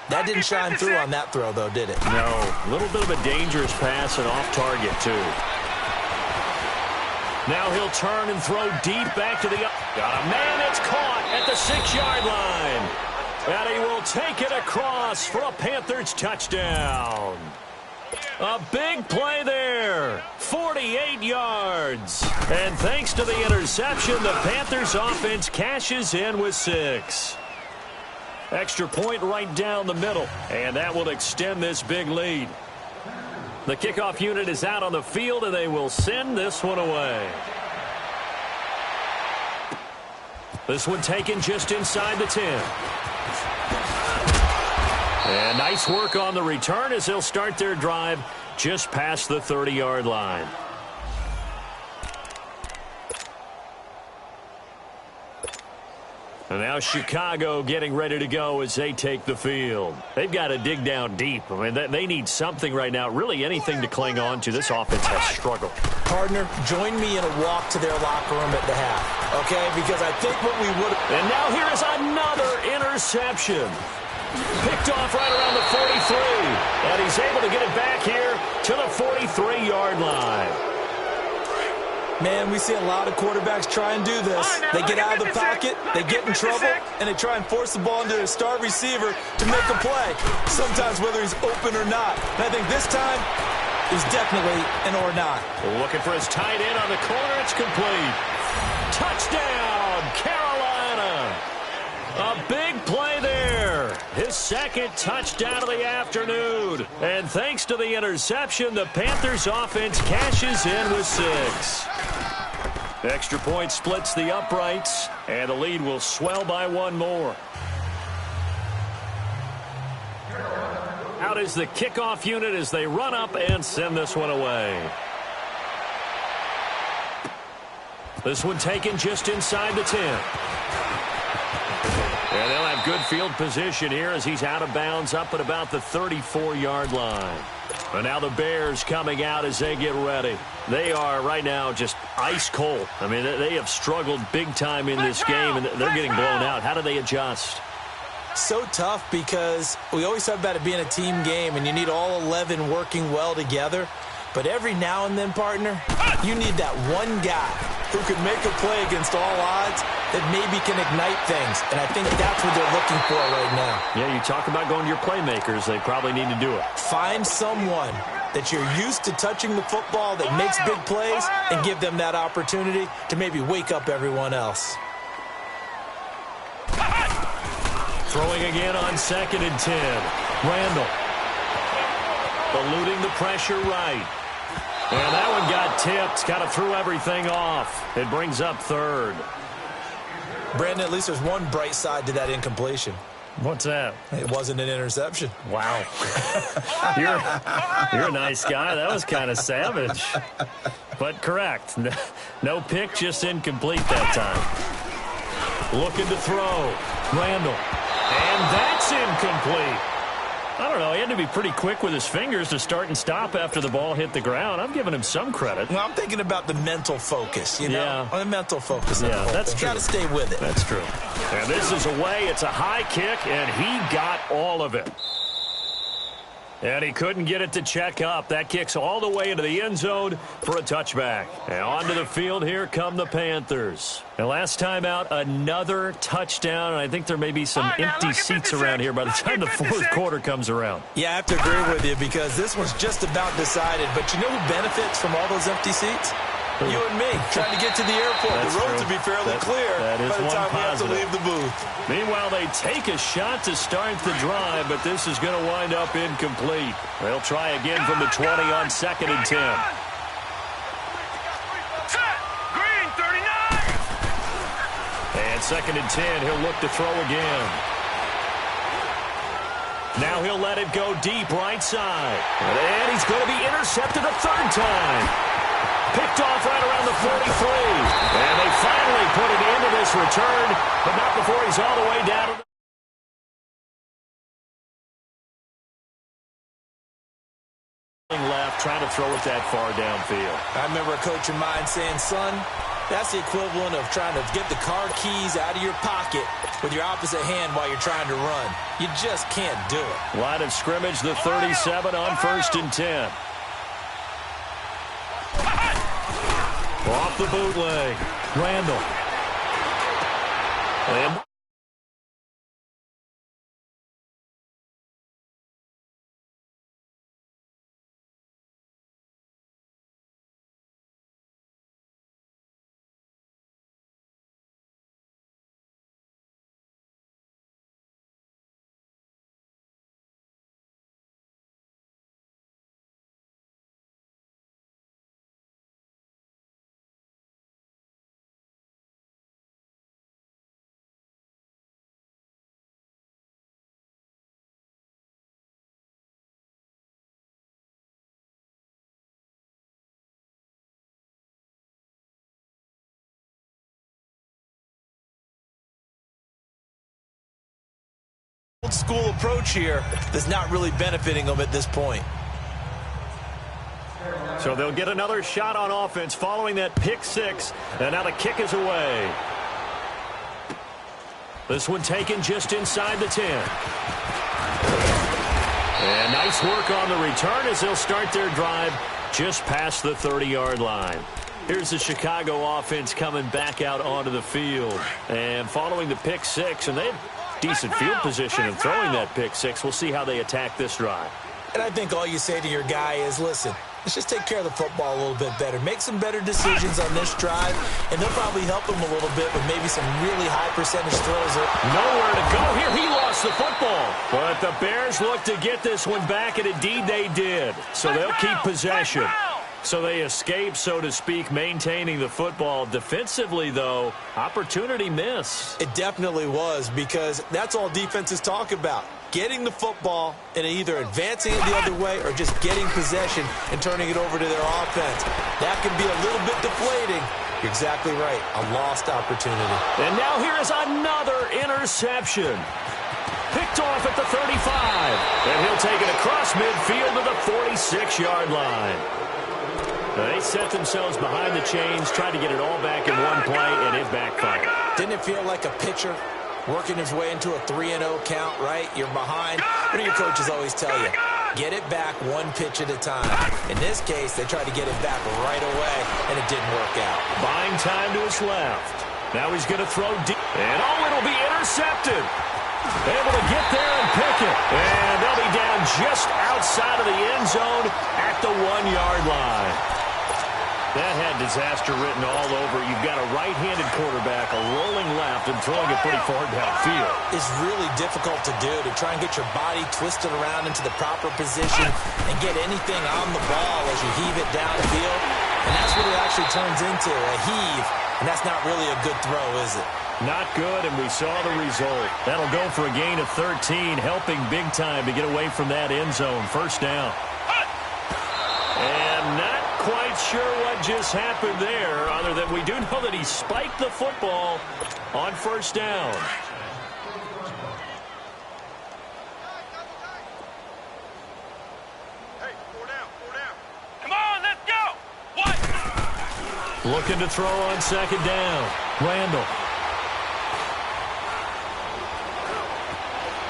That didn't shine through on that throw, though, did it? No. A little bit of a dangerous pass and off target, too. Now he'll turn and throw deep back to the... Got a man that's caught at the 6-yard line. And he will take it across for a Panthers touchdown. A big play there. 48 yards. And thanks to the interception, the Panthers offense cashes in with 6. Extra point right down the middle. And that will extend this big lead. The kickoff unit is out on the field, and they will send this one away. This one taken just inside the 10. And nice work on the return as they'll start their drive just past the 30-yard line. And now Chicago getting ready to go as they take the field. They've got to dig down deep. I mean, they need something right now, really anything to cling on to. This offense has struggled. Partner, join me in a walk to their locker room at the half, okay? Because I think what we would have... And now here is another interception. Picked off right around the 43. And he's able to get it back here to the 43-yard line. Man, we see a lot of quarterbacks try and do this. They get out of the pocket, they get in trouble, and they try and force the ball into their star receiver to make a play, sometimes whether he's open or not. And I think this time is definitely an or not. Looking for his tight end on the corner. It's complete. Touchdown, Carolina. A big play there. His second touchdown of the afternoon. And thanks to the interception, the Panthers offense cashes in with 6. Extra point splits the uprights, and the lead will swell by 1 more. Out is the kickoff unit as they run up and send this one away. This one taken just inside the 10. And they'll have good field position here as he's out of bounds up at about the 34-yard line. And now the Bears coming out as they get ready. They are right now just ice cold. I mean, they have struggled big time in this game, and they're getting blown out. How do they adjust? So tough because we always talk about it being a team game, and you need all 11 working well together. But every now and then, partner, you need that one guy who can make a play against all odds that maybe can ignite things. And I think that's what they're looking for right now. Yeah, you talk about going to your playmakers. They probably need to do it. Find someone that you're used to touching the football that makes big plays and give them that opportunity to maybe wake up everyone else. Throwing again on 2nd and 10. Randall. Eluding the pressure right. And that one got tipped. Kind of threw everything off. It brings up 3rd. Brandon, at least there's one bright side to that incompletion. What's that? It wasn't an interception. Wow. You're a nice guy. That was kind of savage. But correct. No pick, just incomplete that time. Looking to throw. Randall. And that's incomplete. I don't know. He had to be pretty quick with his fingers to start and stop after the ball hit the ground. I'm giving him some credit. Well, I'm thinking about the mental focus, you know? Yeah. On the mental focus. Yeah, that's true. Got to stay with it. That's true. And this is away. It's a high kick, and he got all of it. And he couldn't get it to check up. That kicks all the way into the end zone for a touchback. And onto the field, here come the Panthers. And last time out, another touchdown. And I think there may be some empty seats around here by the time the 4th quarter comes around. Yeah, I have to agree with you because this one's just about decided. But you know who benefits from all those empty seats? You and me, trying to get to the airport. That's the roads true. will be fairly clear that is by the time we have to positive. leave the booth. Meanwhile, they take a shot to start the drive, but this is going to wind up incomplete. They'll try again from the 20 on 2nd and 10. Green, 39. And 2nd and 10, he'll look to throw again. Now he'll let it go deep right side. And he's going to be intercepted a 3rd time. Picked off right around the 43. And they finally put it into this return, but not before he's all the way down to the left, trying to throw it that far downfield. I remember a coach of mine saying, son, that's the equivalent of trying to get the car keys out of your pocket with your opposite hand while you're trying to run. You just can't do it. Line of scrimmage, the 37 on 1st and 10. Off the bootleg. Randall. And Old school approach here that's not really benefiting them at this point. So they'll get another shot on offense following that pick six. And now the kick is away. This one taken just inside the 10. And nice work on the return as they'll start their drive just past the 30-yard line. Here's the Chicago offense coming back out onto the field. And following the pick six, and they have decent field position in throwing that pick six. We'll see how they attack this drive. And I think all you say to your guy is, listen, let's just take care of the football a little bit better. Make some better decisions on this drive, and they'll probably help him a little bit with maybe some really high percentage throws. Nowhere to go here. He lost the football. But the Bears look to get this one back, and indeed they did. So they'll keep possession. So they escape, so to speak, maintaining the football. Defensively, though, opportunity miss. It definitely was, because that's all defenses talk about. Getting the football and either advancing it the other way or just getting possession and turning it over to their offense. That can be a little bit deflating. You're exactly right. A lost opportunity. And now here is another interception. Picked off at the 35. And he'll take it across midfield to the 46-yard line. They set themselves behind the chains, tried to get it all back in one play, and it backfired. Didn't it feel like a pitcher working his way into a 3-0 count, right? You're behind. What do your coaches always tell you? Get it back one pitch at a time. In this case, they tried to get it back right away, and it didn't work out. Buying time to his left. Now he's going to throw deep. And it'll be intercepted. Able to get there and pick it. And they'll be down just outside of the end zone at the 1-yard line. That had disaster written all over. You've got a right-handed quarterback, a rolling left, and throwing it pretty far downfield. It's really difficult to do, to try and get your body twisted around into the proper position and get anything on the ball as you heave it downfield. And that's what it actually turns into, a heave. And that's not really a good throw, is it? Not good, and we saw the result. That'll go for a gain of 13, helping big time to get away from that end zone. First down. And not quite sure what just happened there, other than we do know that he spiked the football on first down. Hey, 4 down, 4 down. Come on, let's go. What? Looking to throw on second down. Randall.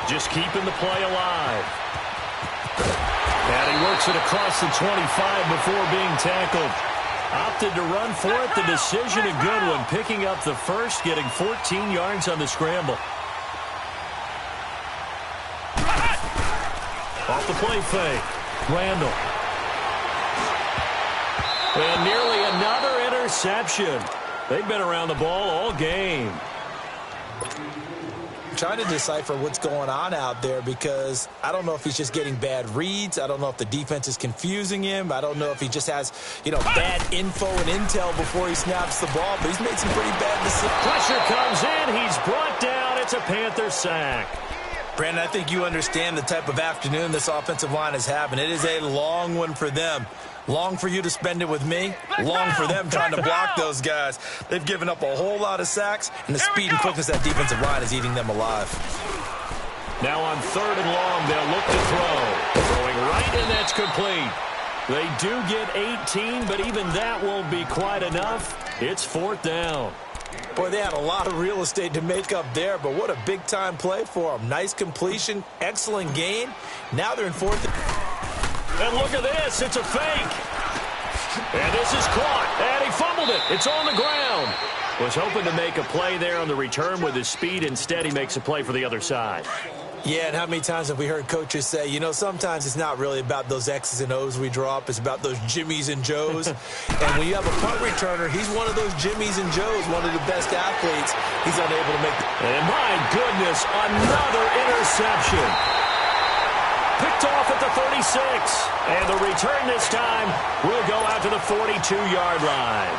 Just keeping the play alive. And he works it across the 25 before being tackled. Opted to run for it. The decision a good one. Picking up the first, getting 14 yards on the scramble. Off the play fake. Randall. And nearly another interception. They've been around the ball all game. Trying to decipher what's going on out there, because I don't know if he's just getting bad reads. I don't know if the defense is confusing him. I don't know if he just has, bad info and intel before he snaps the ball, but he's made some pretty bad decisions. Pressure comes in. He's brought down. It's a Panther sack. Brandon, I think you understand the type of afternoon this offensive line is having. It is a long one for them. Long for you to spend it with me. Long for them trying to block those guys. They've given up a whole lot of sacks, and the speed and quickness of that defensive line is eating them alive. Now on third and long, they'll look to throw. Throwing right, and that's complete. They do get 18, but even that won't be quite enough. It's fourth down. Boy, they had a lot of real estate to make up there, but what a big-time play for them. Nice completion, excellent gain. Now they're in fourth. And look at this. It's a fake. And this is caught. And he fumbled it. It's on the ground. Was hoping to make a play there on the return with his speed. Instead, he makes a play for the other side. Yeah, and how many times have we heard coaches say, sometimes it's not really about those X's and O's we draw up. It's about those Jimmies and Joes. And when you have a punt returner, he's one of those Jimmies and Joes, one of the best athletes. He's unable to make the... And my goodness, another interception. Picked off at the 36. And the return this time will go out to the 42-yard line.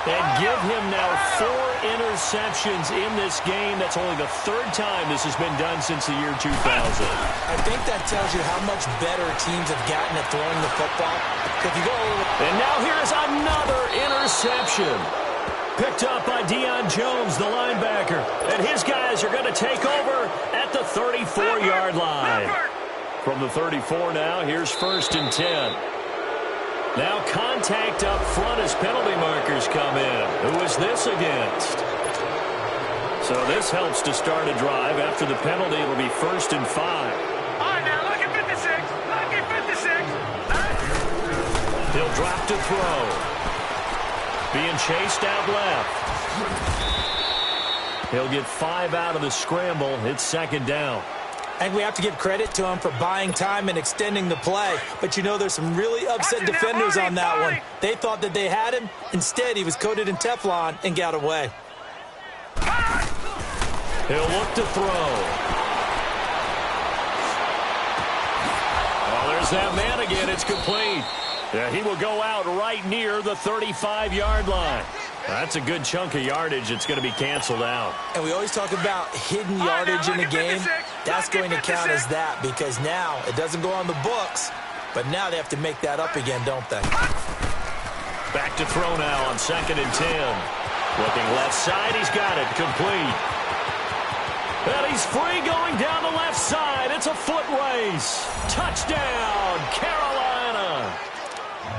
And give him now 4 interceptions in this game. That's only the third time this has been done since the year 2000. I think that tells you how much better teams have gotten at throwing the football. If you go and now here's another interception. Picked up by Deion Jones, the linebacker. And his guys guys are going to take over at the 34-yard line. From the 34 now, here's 1st and 10. Now contact up front as penalty markers come in. Who is this against? So this helps to start a drive. After the penalty, it'll be 1st and 5. All right, now look at 56. Look at 56. He'll drop to throw. Being chased out left. He'll get 5 out of the scramble. It's 2nd down. And we have to give credit to him for buying time and extending the play. But you know there's some really upset defenders on that one. They thought that they had him. Instead, he was coated in Teflon and got away. He'll look to throw. Oh, there's that man again. It's complete. Yeah, he will go out right near the 35-yard line. That's a good chunk of yardage. It's going to be canceled out. And we always talk about hidden yardage in the game. That's going to count as that because now it doesn't go on the books, but now they have to make that up again, don't they? Back to throw now on 2nd and 10. Looking left side. He's got it. Complete. And he's free going down the left side. It's a foot race. Touchdown, Carolina.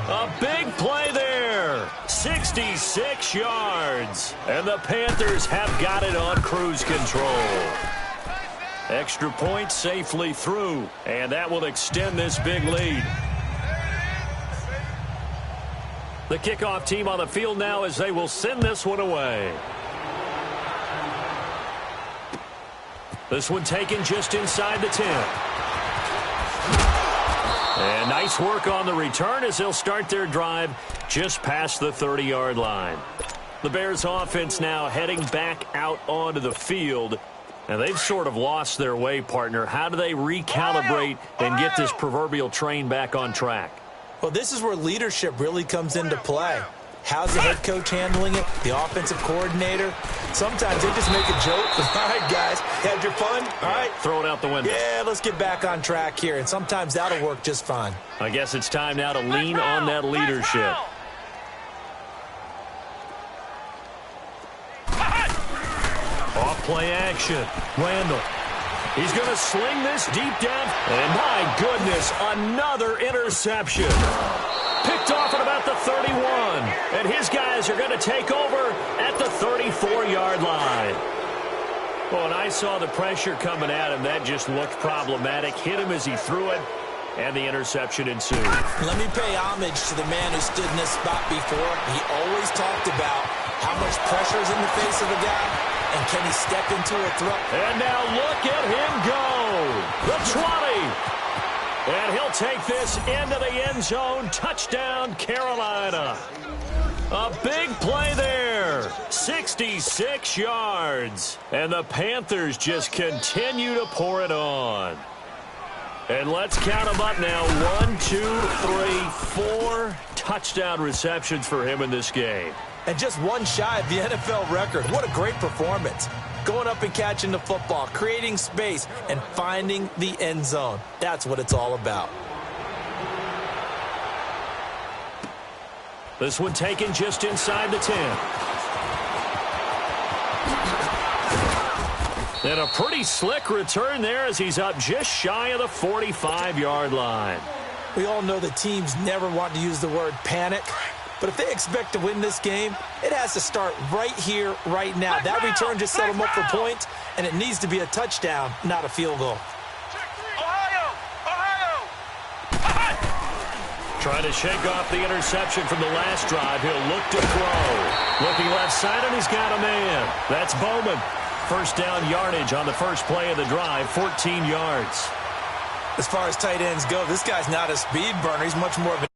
A big play there. 66 yards. And the Panthers have got it on cruise control. Extra point safely through. And that will extend this big lead. The kickoff team on the field now as they will send this one away. This one taken just inside the 10. And nice work on the return as they'll start their drive just past the 30-yard line. The Bears offense now heading back out onto the field. And they've sort of lost their way, partner. How do they recalibrate and get this proverbial train back on track? Well, this is where leadership really comes into play. How's the head coach handling it? The offensive coordinator? Sometimes they just make a joke. All right, guys, had your fun? All right. Throw it out the window. Yeah, let's get back on track here. And sometimes that'll work just fine. I guess it's time now to lean on that leadership. Off play action. Randall. He's going to sling this deep down. And my goodness, another interception. Picked off at about the 31. And his guys are going to take over at the 34-yard line. Well, and I saw the pressure coming at him. That just looked problematic. Hit him as he threw it. And the interception ensued. Let me pay homage to the man who stood in this spot before. He always talked about how much pressure is in the face of a guy. And can he step into a throw? And now look at him go. The 20. And he'll take this into the end zone. Touchdown, Carolina. A big play there. 66 yards. And the Panthers just continue to pour it on. And let's count them up now. 1, 2, 3, 4 touchdown receptions for him in this game. And just one shy of the NFL record. What a great performance. Going up and catching the football, creating space, and finding the end zone. That's what it's all about. This one taken just inside the 10. And a pretty slick return there as he's up just shy of the 45-yard line. We all know that teams never want to use the word panic. But if they expect to win this game, it has to start right here, right now. That return just set them up for points, and it needs to be a touchdown, not a field goal. Trying to shake off the interception from the last drive. He'll look to throw. Looking left side, and he's got a man. That's Bowman. First down yardage on the first play of the drive, 14 yards. As far as tight ends go, this guy's not a speed burner. He's much more of a